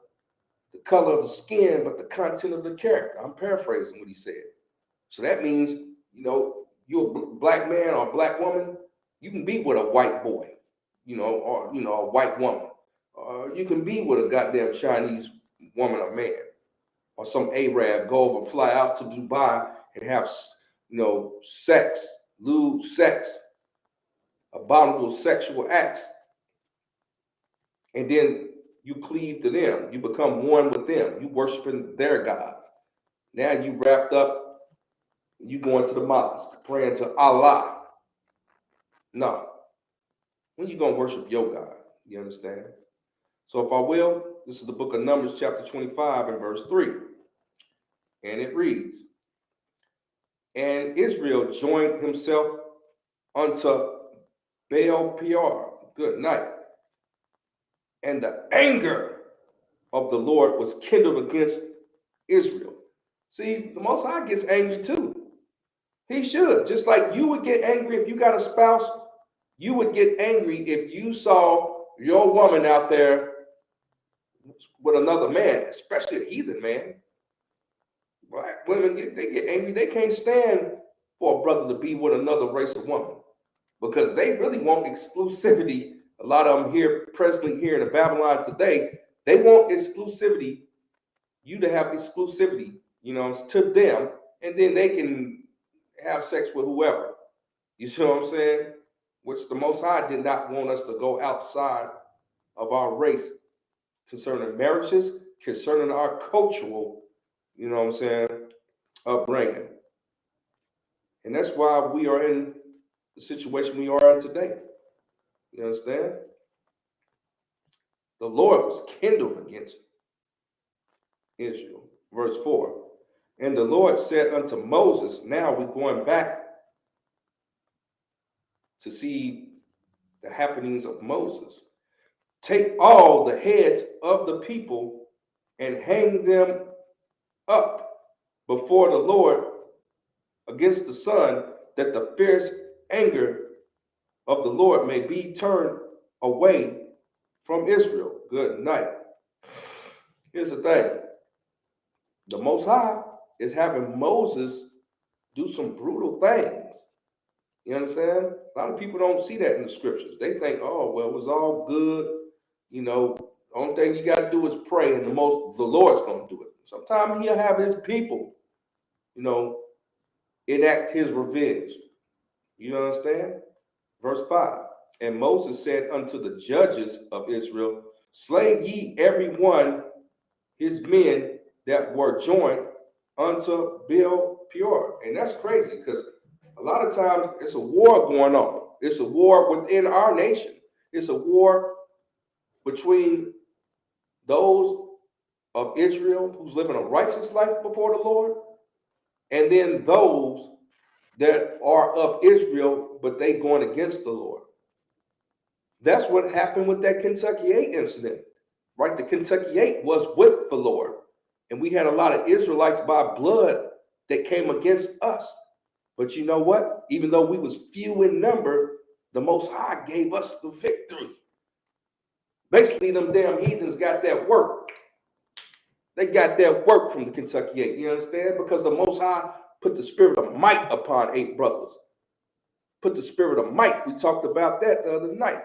Speaker 1: color of the skin, but the content of the character. I'm paraphrasing what he said. So that means, you're a black man or a black woman, you can be with a white boy, or, a white woman. You can be with a goddamn Chinese woman or man, or some Arab, go over, fly out to Dubai and have, sex, lewd sex, abominable sexual acts And then you cleave to them. You become one with them. You worshiping their gods. Now you wrapped up, you going to the mosque, praying to Allah. No. When you going to worship your God? You understand? So if I will, this is the book of Numbers, chapter 25 and verse 3. And it reads, and Israel joined himself unto Baal Peor. Good night. And the anger of the Lord was kindled against Israel. See, the Most High gets angry too. He should. Just like you would get angry if you got a spouse, you would get angry if you saw your woman out there with another man, especially a heathen man. Black women, they get angry. They can't stand for a brother to be with another race of woman because they really want exclusivity. A lot of them here, presently here in Babylon today, they want exclusivity, you to have exclusivity, to them, and then they can have sex with whoever. You see what I'm saying? Which the Most High did not want us to go outside of our race concerning marriages, concerning our cultural, upbringing. And that's why we are in the situation we are in today. You understand? The Lord was kindled against Israel. Verse 4. And the Lord said unto Moses, now we're going back to see the happenings of Moses. Take all the heads of the people and hang them up before the Lord against the sun, that the fierce anger of the Lord may be turned away from Israel. Good night. Here's the thing. The Most High is having Moses do some brutal things. You understand? A lot of people don't see that in the scriptures. They think, oh, well, it was all good. Only thing you got to do is pray, and the Lord's going to do it. Sometimes he'll have his people, enact his revenge. You understand? Verse 5. And Moses said unto the judges of Israel, slay ye every one his men that were joined unto Baal Peor. And that's crazy because a lot of times it's a war going on. It's a war within our nation. It's a war between those of Israel who's living a righteous life before the Lord, and then those that are of Israel, but they going against the Lord. That's what happened with that Kentucky 8 incident, right? The Kentucky 8 was with the Lord, and we had a lot of Israelites by blood that came against us. But you know what? Even though we was few in number, the Most High gave us the victory. Basically, them damn heathens got that work. They got that work from the Kentucky 8. You understand? Because the Most High put the spirit of might upon 8 brothers. Put the spirit of might. We talked about that the other night.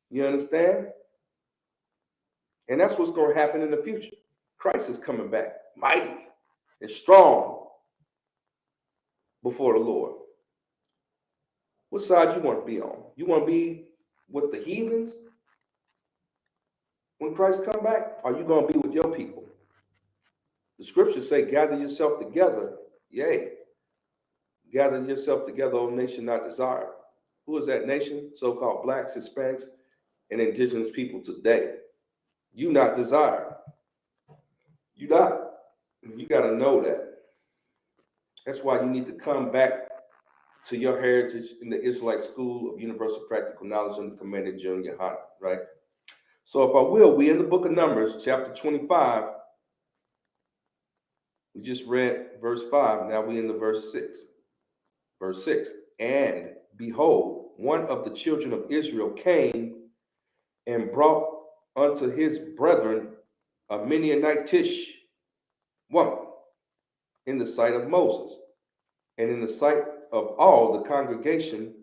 Speaker 1: You understand? And that's what's going to happen in the future. Christ is coming back mighty and strong before the Lord. What side you want to be on? You want to be with the heathens when Christ come back? Or are you going to be with your people? The scriptures say, gather yourself together. Yea. Gather yourself together, O nation not desired. Who is that nation? So-called blacks, Hispanics, and indigenous people today. You not desired. You not. You got to know that. That's why you need to come back to your heritage in the Israelite School of Universal Practical Knowledge under Commander General Yohanan, right? So if I will, we in the book of Numbers, chapter 25. We just read verse 5. Now we in the verse 6. Verse 6. And behold, one of the children of Israel came and brought unto his brethren a Midianitish woman in the sight of Moses, and in the sight of all the congregation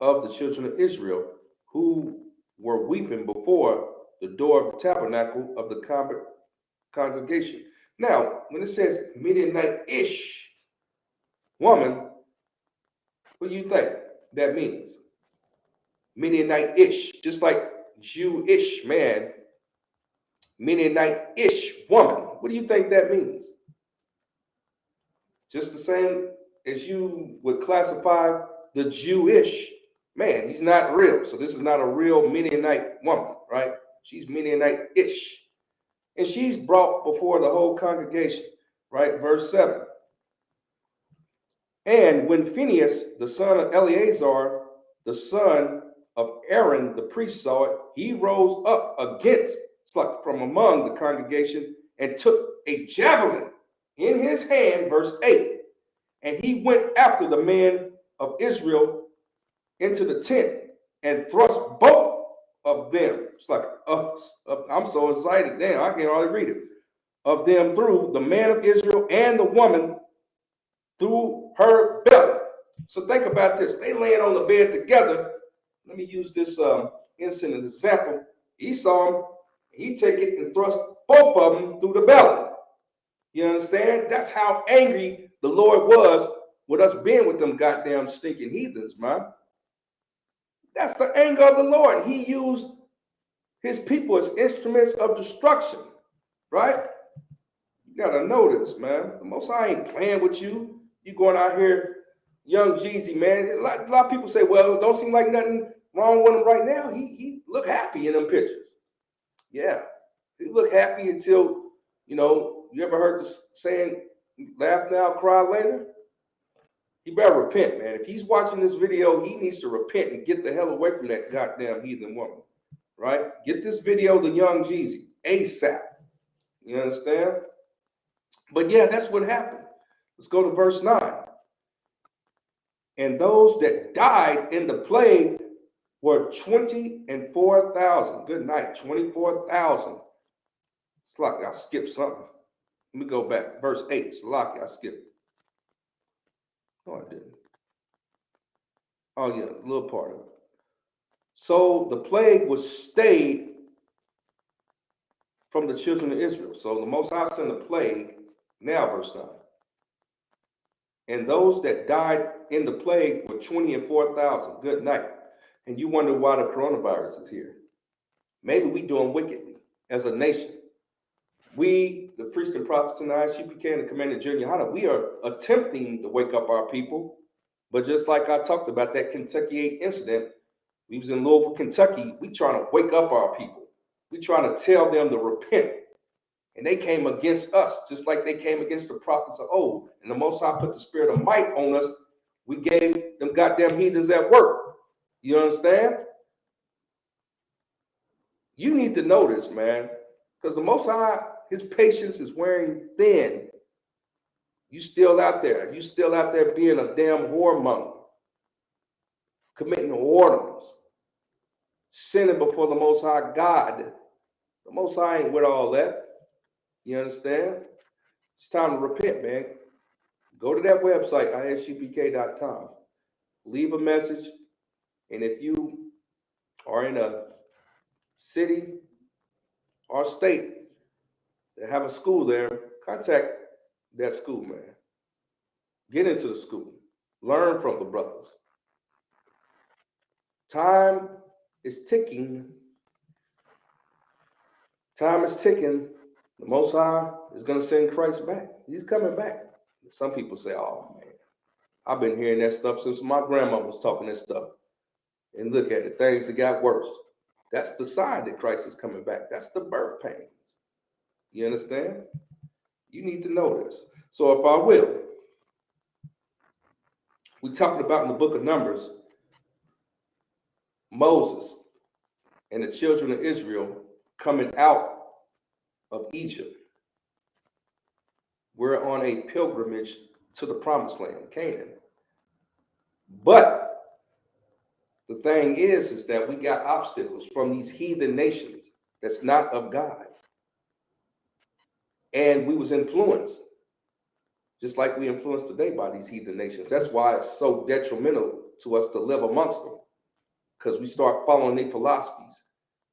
Speaker 1: of the children of Israel, who were weeping before the door of the tabernacle of the congregation. Now, when it says Midianite-ish woman, what do you think that means? Midianite-ish, just like Jewish man, Midianite-ish woman. What do you think that means? Just the same as you would classify the Jewish man. He's not real. So this is not a real Midianite woman, right? She's Midianite-ish. And she's brought before the whole congregation, right? Verse 7. And when Phinehas, the son of Eleazar, the son of Aaron, the priest, saw it, he rose up against, like from among the congregation, and took a javelin in his hand, verse 8. And he went after the men of Israel into the tent and thrust both of them. It's like, I'm so excited. Damn, I can't hardly read it. Of them through the man of Israel and the woman through her belly. So think about this. They laying on the bed together. Let me use this incident as example. He saw him. He take it and thrust both of them through the belly. You understand? That's how angry the Lord was with us being with them goddamn stinking heathens, man. That's the anger of the Lord. He used his people as instruments of destruction, right? You gotta know this, man. The Most High ain't playing with you. You going out here, young Jeezy, man. A lot of people say, well, it don't seem like nothing wrong with him right now. He look happy in them pictures. Yeah, he look happy until, you ever heard the saying, laugh now, cry later? He better repent, man. If he's watching this video, he needs to repent and get the hell away from that goddamn heathen woman, right? Get this video to young Jeezy ASAP. You understand? But yeah, that's what happened. Let's go to verse 9. And those that died in the plague were 24,000. Good night, 24,000. It's like I skipped something. Let me go back. Verse 8. It's like I skipped. No, I didn't. Oh, yeah, a little part of it. So the plague was stayed from the children of Israel. So the Most High sent a plague. Now, verse 9. And those that died in the plague were 24,000. Good night. And you wonder why the coronavirus is here. Maybe we doing wickedly as a nation. We, the priests and prophets in the ISUPK and the Commander Junior, we are attempting to wake up our people. But just like I talked about that Kentucky 8 incident, we was in Louisville, Kentucky. We trying to wake up our people. We trying to tell them to repent. And they came against us, just like they came against the prophets of old. And the Most High put the spirit of might on us. We gave them goddamn heathens at work. You understand? You need to know this, man. Because the Most High, his patience is wearing thin. You still out there. You still out there being a damn whoremonger. Committing whoredoms. Sinning before the Most High God. The Most High ain't with all that. You understand? It's time to repent, man. Go to that website, ISUPK.com. Leave a message. And if you are in a city or state that have a school there, contact that school, man. Get into the school. Learn from the brothers. Time is ticking. Time is ticking. The Most High is going to send Christ back. He's coming back. Some people say, oh, man, I've been hearing that stuff since my grandma was talking that stuff. And look at it, things that got worse. That's the sign that Christ is coming back. That's the birth pains. You understand? You need to know this. So if I will, we talking about in the book of Numbers, Moses and the children of Israel coming out of Egypt. We're on a pilgrimage to the promised land, Canaan. But the thing is that we got obstacles from these heathen nations that's not of God. And we was influenced, just like we influenced today by these heathen nations. That's why it's so detrimental to us to live amongst them, because we start following their philosophies.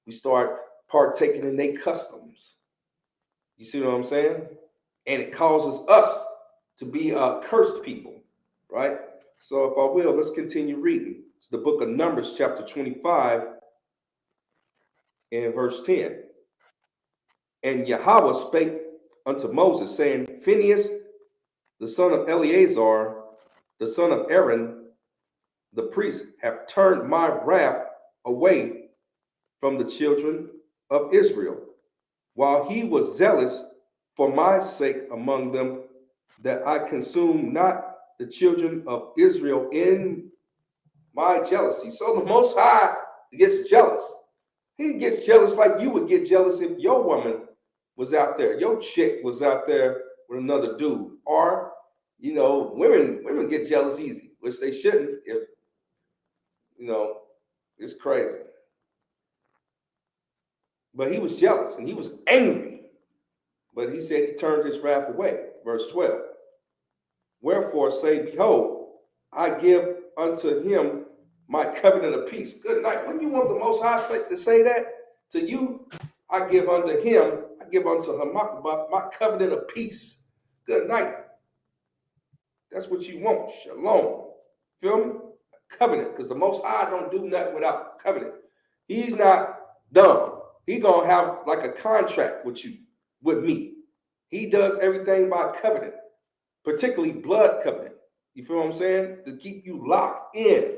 Speaker 1: We start partaking in their customs. You see what I'm saying? And it causes us to be a cursed people, right? So if I will, let's continue reading. It's the book of Numbers, chapter 25, in verse 10. And Yahweh spake unto Moses, saying, Phinehas, the son of Eleazar, the son of Aaron, the priest, have turned my wrath away from the children of Israel, while he was zealous for my sake among them, that I consume not the children of Israel in my jealousy. So the Most High gets jealous. He gets jealous like you would get jealous if your woman was out there, your chick was out there with another dude. Or, women get jealous easy, which they shouldn't if, it's crazy. But he was jealous and he was angry. But he said he turned his wrath away. Verse 12. Wherefore say, behold, I give unto him my covenant of peace. Good night. When you want the Most High to say that to you, I give unto him, I give unto him my covenant of peace. Good night. That's what you want. Shalom. Feel me? Covenant. Because the Most High don't do nothing without covenant. He's not dumb. He gonna have like a contract with you, with me. He does everything by covenant, particularly blood covenant. You feel what I'm saying? To keep you locked in.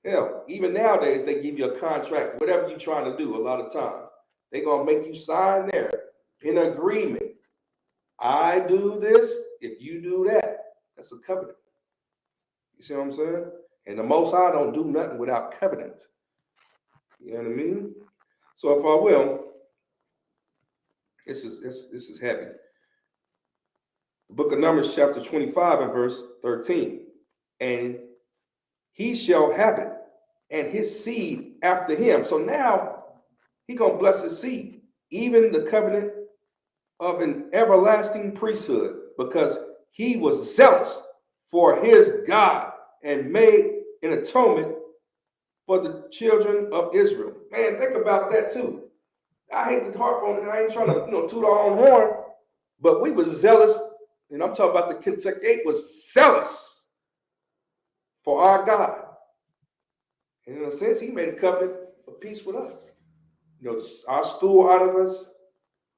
Speaker 1: Hell, even nowadays, they give you a contract, whatever you're trying to do a lot of times. They're going to make you sign there in agreement. I do this, if you do that. That's a covenant. You see what I'm saying? And the Most High don't do nothing without covenant. You know what I mean? So if I will, this is heavy. The book of Numbers, chapter 25 and verse 13. And he shall have it, and his seed after him. So now he gonna bless his seed, even the covenant of an everlasting priesthood, because he was zealous for his God and made an atonement for the children of Israel. Man, think about that too. I hate to harp on it. I ain't trying to toot our own horn, but we was zealous, and I'm talking about the Kentucky 8 was zealous for our God. And in a sense, he made a covenant of peace with us. Our school honored us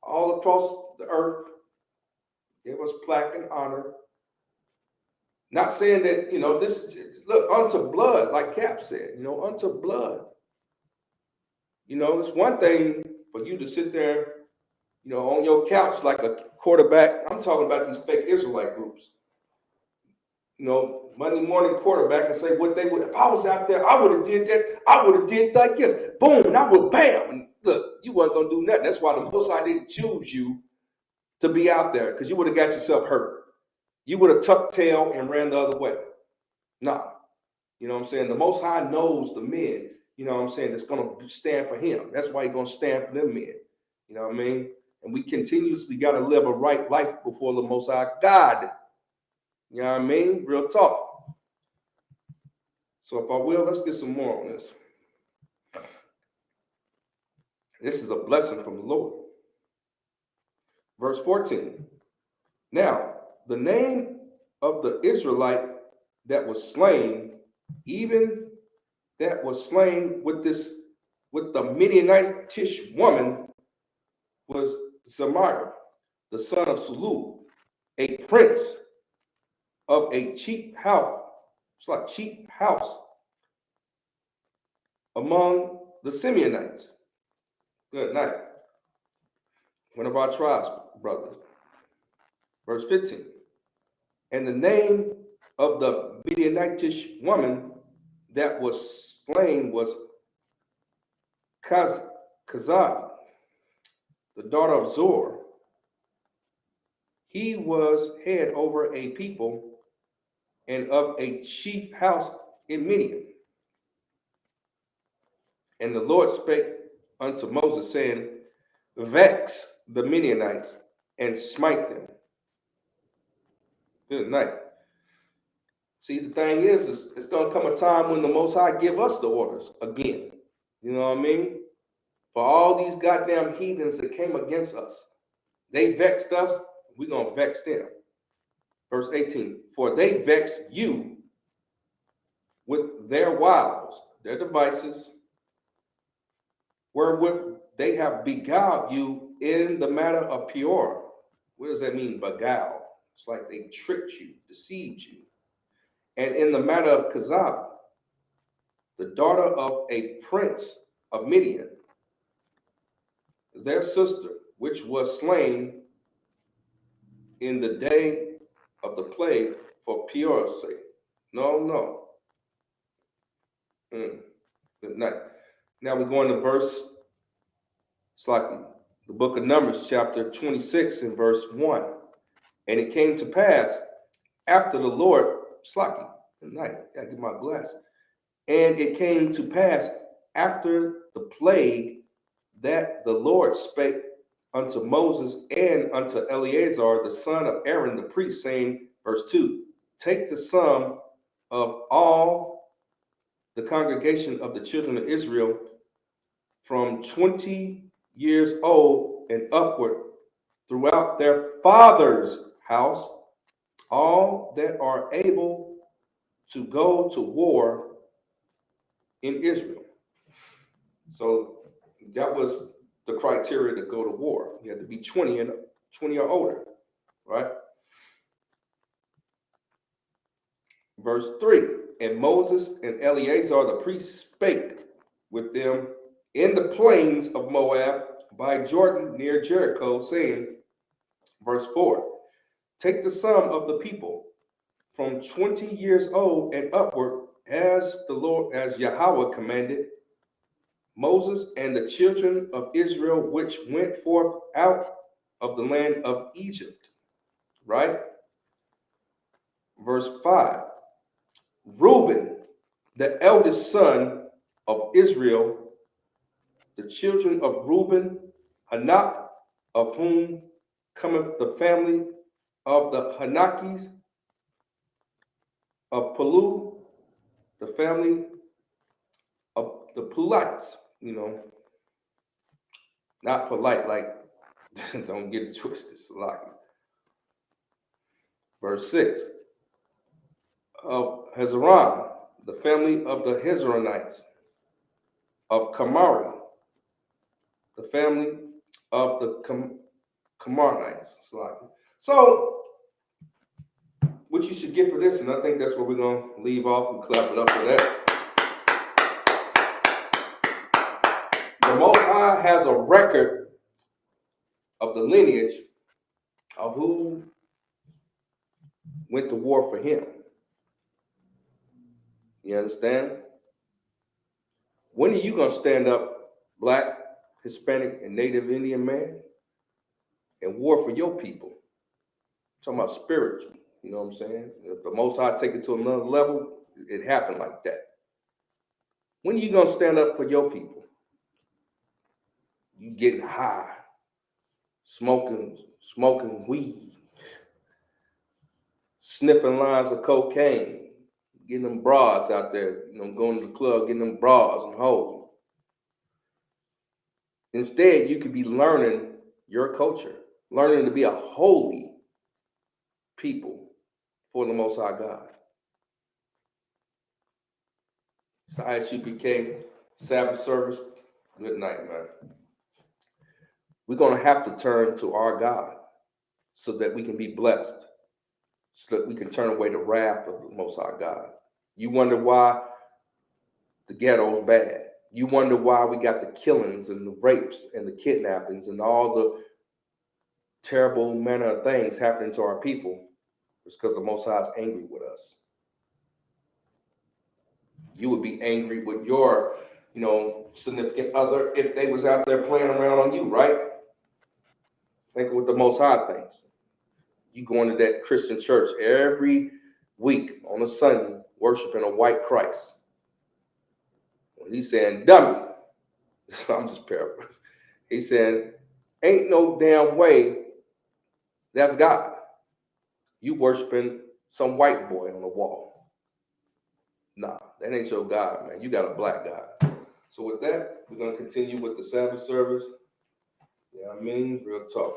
Speaker 1: all across the earth, gave us plaque and honor. Not saying that, this, look, unto blood, like Cap said, unto blood. It's one thing for you to sit there, on your couch like a quarterback. I'm talking about these fake Israelite groups. Monday morning quarterback and say what they would. If I was out there, I would have did that. I would have did like this. Boom, and I would bam. And look, you wasn't gonna do nothing. That's why the Most High didn't choose you to be out there, because you would have got yourself hurt. You would have tucked tail and ran the other way. Nah, you know what I'm saying? The Most High knows the men. You know what I'm saying? That's gonna stand for Him. That's why He's gonna stand for them men. You know what I mean? And we continuously got to live a right life before the Most High God. You know what I mean? Real talk. So if I will, let's get some more on this. This is a blessing from the Lord. Verse 14. Now, the name of the Israelite that was slain, even that was slain with the Midianitish woman, was Zemira, the son of Sulu, a prince of a cheap house. It's like cheap house among the Simeonites. Good night. One of our tribes, brothers. Verse 15. And the name of the Midianitish woman that was slain was Kazab, the daughter of Zor. He was head over a people and of a chief house in Midian. And the Lord spake unto Moses, saying, vex the Midianites and smite them. Good night. See, the thing is it's going to come a time when the Most High give us the orders again. You know what I mean? For all these goddamn heathens that came against us. They vexed us, we're going to vex them. Verse 18, for they vexed you with their wiles, their devices, wherewith they have beguiled you in the matter of Peor. What does that mean, beguile? It's like they tricked you, deceived you. And in the matter of Kazab, the daughter of a prince of Midian, their sister, which was slain in the day of the plague for Peor's sake. No, no. Good night. Now we're going to it's like the book of Numbers, chapter 26 and verse 1. And it came to pass after the Lord, Slacky, good night, gotta get my glass. And it came to pass after the plague that the Lord spake unto Moses and unto Eleazar, the son of Aaron the priest, saying, verse 2, take the sum of all the congregation of the children of Israel from 20 years old and upward throughout their father's house, all that are able to go to war in Israel. So that was the criteria to go to war. You had to be 20 or older, right? Verse 3, and Moses and Eleazar the priest spake with them in the plains of Moab by Jordan near Jericho, saying, verse 4, take the sum of the people from 20 years old and upward, as the Lord, as Yahweh commanded Moses and the children of Israel, which went forth out of the land of Egypt. Right? Verse 5. Reuben, the eldest son of Israel, the children of Reuben, Hanak, of whom cometh the family of the Hanakis, of Palu, the family of the Pulites, not polite, like, don't get it twisted, Salaki. Verse 6, of Hezron, the family of the Hezronites, of Kamari, the family of the Kamarites. So, what you should get for this, and I think that's where we're going to leave off and clap it up for that. The Most High has a record of the lineage of who went to war for him. You understand? When are you going to stand up, Black, Hispanic, and Native Indian man, and war for your people? I'm talking about spiritual, you know what I'm saying? If the Most High take it to another level, it happened like that. When are you going to stand up for your people? You getting high, smoking weed, sniffing lines of cocaine, getting them broads out there, going to the club, getting them bras and hoes. Instead, you could be learning your culture, learning to be a holy people for the Most High God. It's the ISUPK Sabbath service. Good night, man. We're going to have to turn to our God so that we can be blessed, so that we can turn away the wrath of the Most High God. You wonder why the ghetto's bad. You wonder why we got the killings and the rapes and the kidnappings and all the terrible manner of things happening to our people. It's because the Most High is angry with us. You would be angry with your, significant other if they was out there playing around on you, right? Think of what the Most High thinks. You going to that Christian church every week on a Sunday, worshiping a white Christ. When he's saying, dummy, I'm just paraphrasing. He's saying, ain't no damn way that's God. You worshiping some white boy on the wall. Nah, that ain't your God, man. You got a black God. So with that, we're going to continue with the Sabbath service. Yeah, I mean, real talk.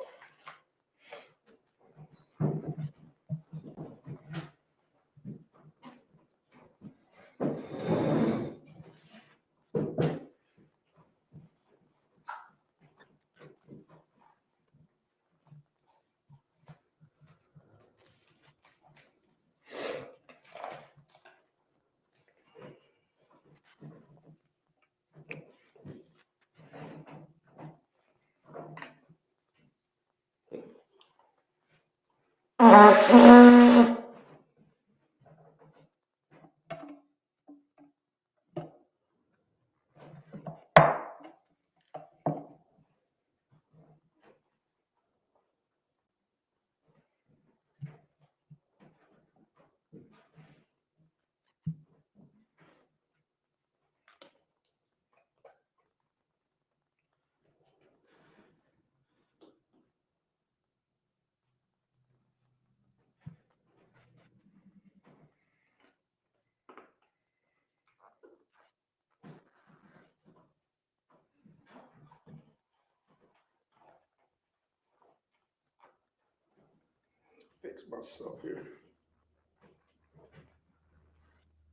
Speaker 1: Fix myself here.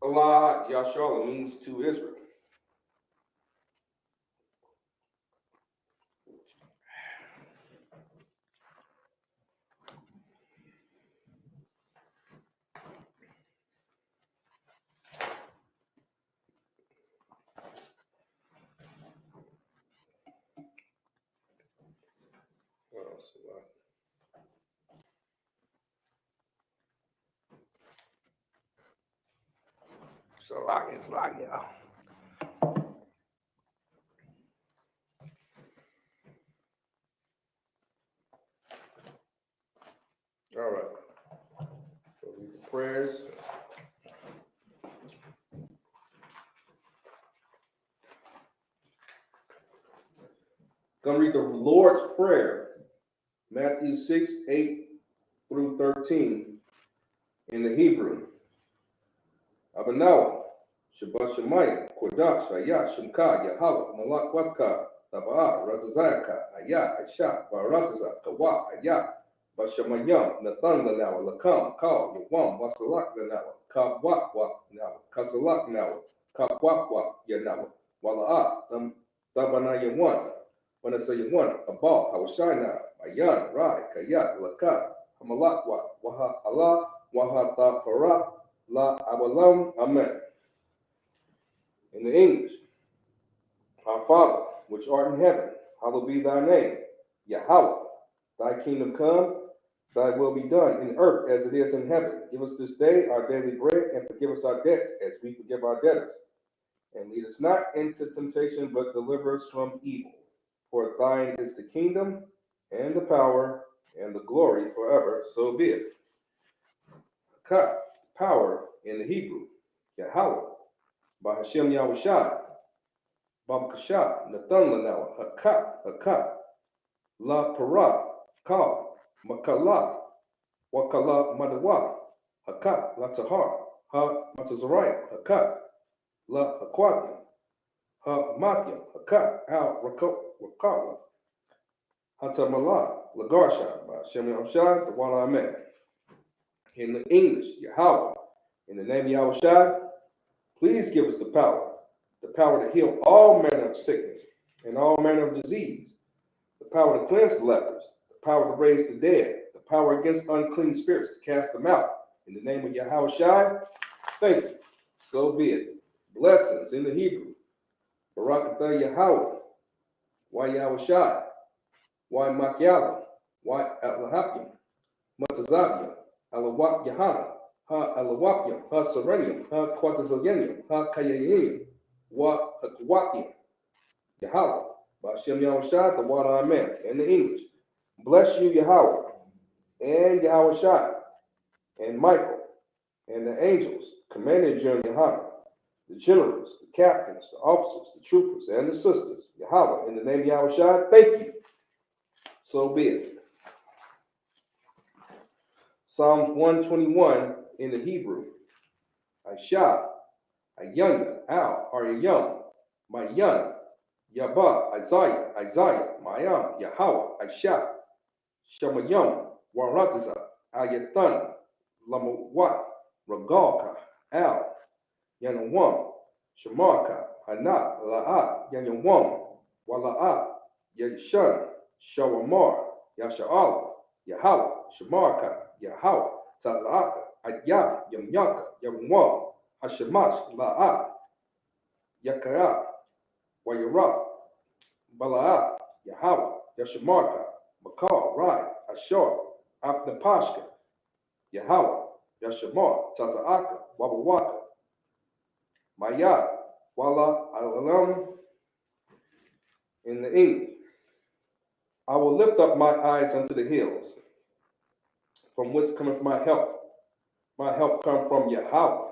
Speaker 1: Allah Yasharla means to Israel. What else? So it's like, y'all. All right. So read the prayers. Gonna read the Lord's Prayer, Matthew 6, 8 through 13 in the Hebrew. Abanawa, Shabbat Shemayim, Kodash, Ayah, Shemka, Yahweh, Malak Watka, Taba'a, Razazaka, Ayah, Aisha, Barataza, Kawa, Ayah, Bashamayam, Nathan Lanawa, Lakam, Kal, Yawam, Wasalak Lanawa, Kabwak Nawa, Kasalak Nawa, Kabwak Yanawa, Wala'a, Tabana Yawan, Wanasa Yawan, Abal, Hawashina, Ayan, Rai, Kayat, Laka, Hamalakwa, Waha Allah, Waha Tapara, La Abalam, Amen. In the English, our Father, which art in heaven, hallowed be thy name. Yahweh, thy kingdom come, thy will be done in earth as it is in heaven. Give us this day our daily bread, and forgive us our debts as we forgive our debtors. And lead us not into temptation, but deliver us from evil. For thine is the kingdom, and the power, and the glory forever. So be it. Ka, power in the Hebrew. Yahweh. By Hashem Yahushai, Babakashah, Nathan Lanawa, Hakat, La Para, Ka, Makala, Wakala Madawa, Hakat, La Tahar, Ha Matazariah, Hakat, La Aquatium, Ha Matium, Hakat, Al Rakala, Hatamala, Lagarsha, by Hashem Yahushai, the one I met. In the English, Yahweh, in the name of Yahushai, please give us the power to heal all manner of sickness and all manner of disease, the power to cleanse the lepers, the power to raise the dead, the power against unclean spirits to cast them out. In the name of Yahushai, thank you. So be it. Blessings in the Hebrew. Barakatah Yahweh, Why Yahushai, Why Makyala, Why Atlahapim, Matazabia, Alawak Yahana, Ha Alawapium, Ha Serenium, Ha Quatazilenium, Ha Kayayim, Wa Hakwapium, Yahweh, Bashem Yahushai, the one Amen. In the English, bless you, Yahweh, and Yahushai, and Michael, and the angels, commanded Jerem Yahana, the generals, the captains, the officers, the troopers, and the sisters, Yahweh, in the name of Yahushai, thank you. So be it. Psalm 121 in the Hebrew. Aisha, Ayanya, Al, Ariyam, Mayan, Yaba, Isaiah, Mayam, Yahweh, Aisha, Shamayam, Warataza, Ayatan, Lamawat, Ragalka, Al, Yanawam, Shamarka, Hana, La'a, Yanawam, Wala'a, Yashan, Shawamar, Yasha'al, Yahweh, Shamarka, Yahweh, Tzalaka, Ayah, Yamyaka, Yamwam, Hashemash, La'a, Yakara, Wayara, Bala'a, Yahweh, Yashamarka, Makar, Rai, Ashar, Abnapashka, Yahweh, Yashamar, Taza'aka, Wabawaka, Maya, Wala, Alalam, in the English. I will lift up my eyes unto the hills, from whence cometh my help. My help come from Yahweh,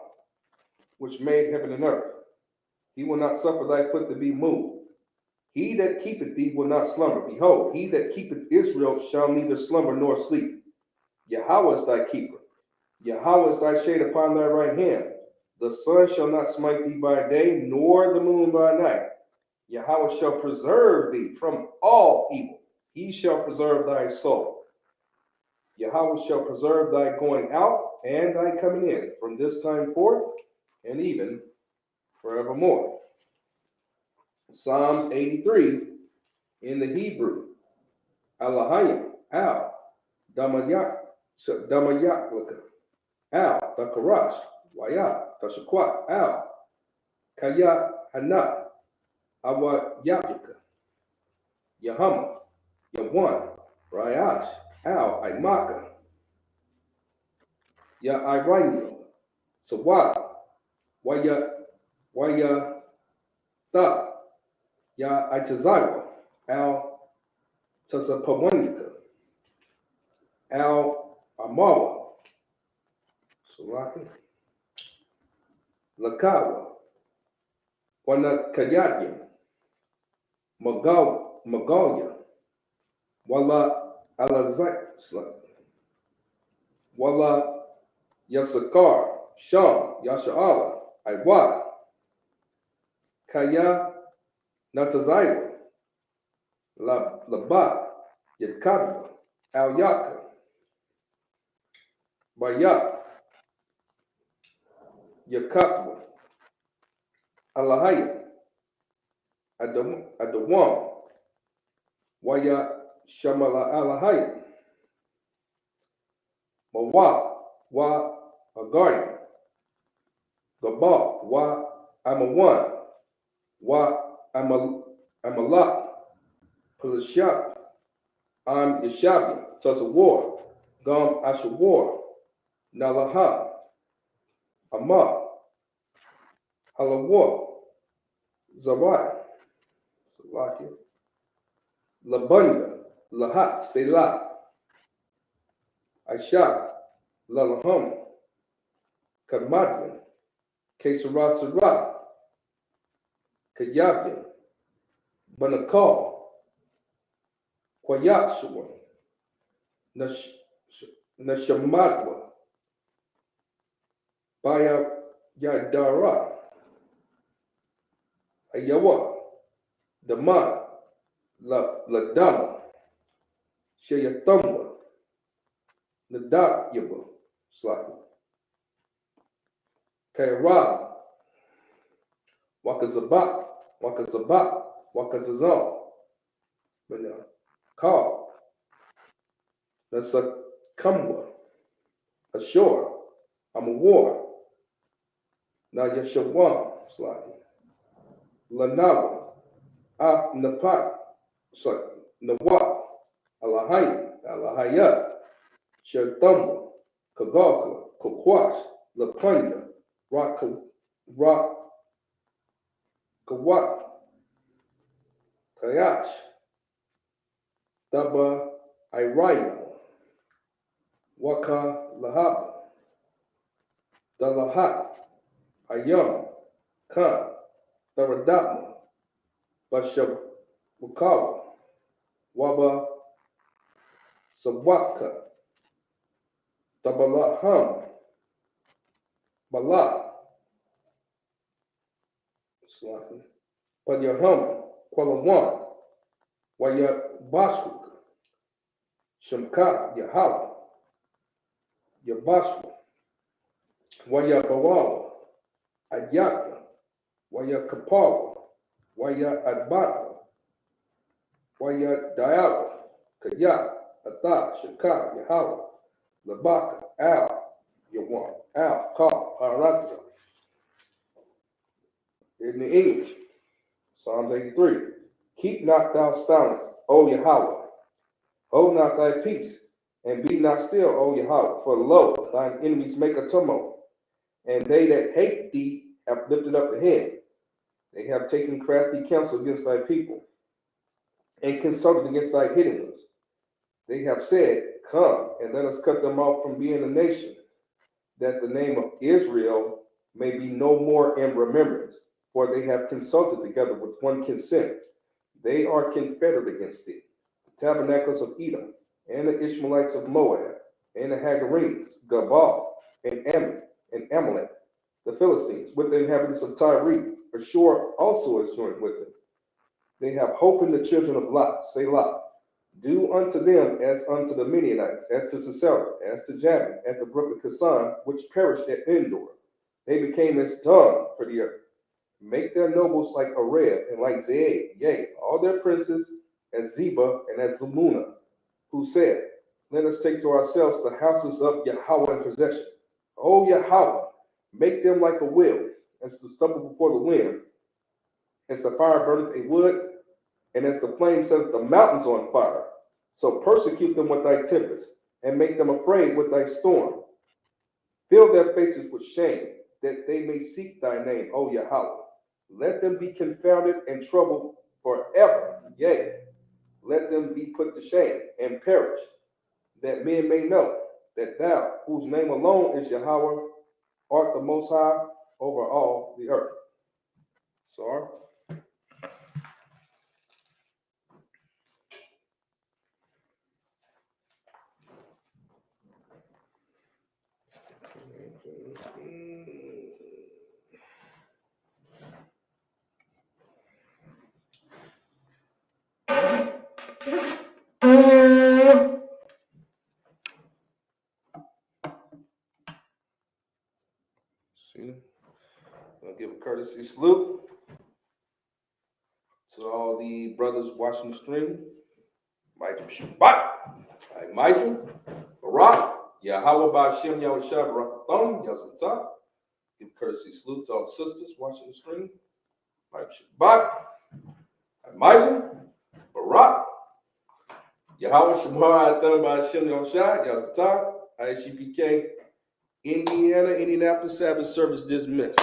Speaker 1: which made heaven and earth. He will not suffer thy foot to be moved. He that keepeth thee will not slumber. Behold, he that keepeth Israel shall neither slumber nor sleep. Yahweh is thy keeper. Yahweh is thy shade upon thy right hand. The sun shall not smite thee by day, nor the moon by night. Yahweh shall preserve thee from all evil. He shall preserve thy soul. Yahweh shall preserve thy going out and thy coming in from this time forth and even forevermore. Psalms 83 in the Hebrew. Alahayim, Al, Damayak, Damayaklaka, Al, Takarash, Waya, Tashakwat, Al, Kaya, Hana, Awa Yapika, Yahama, Yawan, Rayash, Al, Aimaka, Ya Iranium, Sawa, Waya Ta, Ya Itazawa, Al Tasapawanika, Al Amawa, Salaki, Lakawa, Wanakayatya, Magalia, Wala Alazak, Wala Yasakar, Sham, Yasha'ala, Iwa, Kaya, Natazaiwa, Labat, Yakadwa, Al Yaka, Bayak, Yakatwa, Alahaya, Adawam, Waya Shamala Alahaya, Mawa, Wa Agarian, Gabal, Wa Amawan, Wa Amalak, Palashab, Yashabi, Tazawar, Gam Ashawar, Nalaha, Amah, Halawar, Zarai, Salakia, Labunda, Lahat, Selah, Aisha, Lalaham, Kadmadian, Kesara Sarah, Kayabian, Banakal, Kwayashawan, Nashamadwa, Baya Yadara, Ayawa, Daman, Ladama, Shayathamba, Nadakyaba, slightly, Kairab, Wakazabak, Wakazazal, Kal, Nasakamwa, Ashore, Amawar, Nayashawan, slightly, Lanawa, Napat, slightly, Nawat, Alahaya, Sherthumba, Kagaka, Kokwash, Lapanya, Kawat, Kayash, Daba, Iraya, Waka, Lahaba, Dalahat, Ayam, Khan, Tharadapma, Bashabukawa, Waba, Sawaka, Tabalaham, Bala, Panyaham, Kwalawan, Waya Basuk, Shamka, Yahala, Yabasu, Waya Bawawa, Ayaka, Waya Kapawa, Waya Adbata, Waya Diala, Kaya, Ata, Shaka, Yahala, Labaka, Al, Yawan, Al, Ka, Harata. In the English, Psalms 83. Keep not thou silence, O Yahweh. Hold not thy peace. And be not still, O Yahweh, for lo, thine enemies make a tumult, and they that hate thee have lifted up the head. They have taken crafty counsel against thy people, and consulted against thy hidden ones. They have said, come, and let us cut them off from being a nation, that the name of Israel may be no more in remembrance, for they have consulted together with one consent. They are confederate against thee, the tabernacles of Edom, and the Ishmaelites of Moab, and the Hagarenes, Gabal, and Ammon, and Amalek, the Philistines, with the inhabitants of Tyre. Ashur also is joined with them. They have hope in the children of Lot, Selah. Do unto them as unto the Midianites, as to Sisera, as to Jabin, at the brook of Kison, which perished at Endor. They became as dung for the earth. Make their nobles like Areb and like Zeeb, yea, all their princes as Zeba and as Zalmunna, who said, let us take to ourselves the houses of Yahweh in possession. O Yahweh, make them like a wheel, as the stubble before the wind, as the fire burneth a wood, and as the flame setteth the mountains on fire. So persecute them with thy tempest, and make them afraid with thy storm. Fill their faces with shame, that they may seek thy name, O Yahweh. Let them be confounded and troubled forever. Yea, let them be put to shame and perish, that men may know that thou, whose name alone is Yahweh, art the Most High over all the earth. Sorry. See, I'll give a courtesy salute to all the brothers watching the stream. Michael Shabbat, Michael, Barak, Yahweh Ba'Shem, Yahweh Shah, Barakathon, Yazmatah. Give a courtesy salute to all the sisters watching the stream. Michael Shabbat, Michael, Barak, Yahweh Shemar, Adon Ba'Shem, Yahweh Shah, Yazmatah, ISUPK, Indiana, Indianapolis Sabbath service dismissed.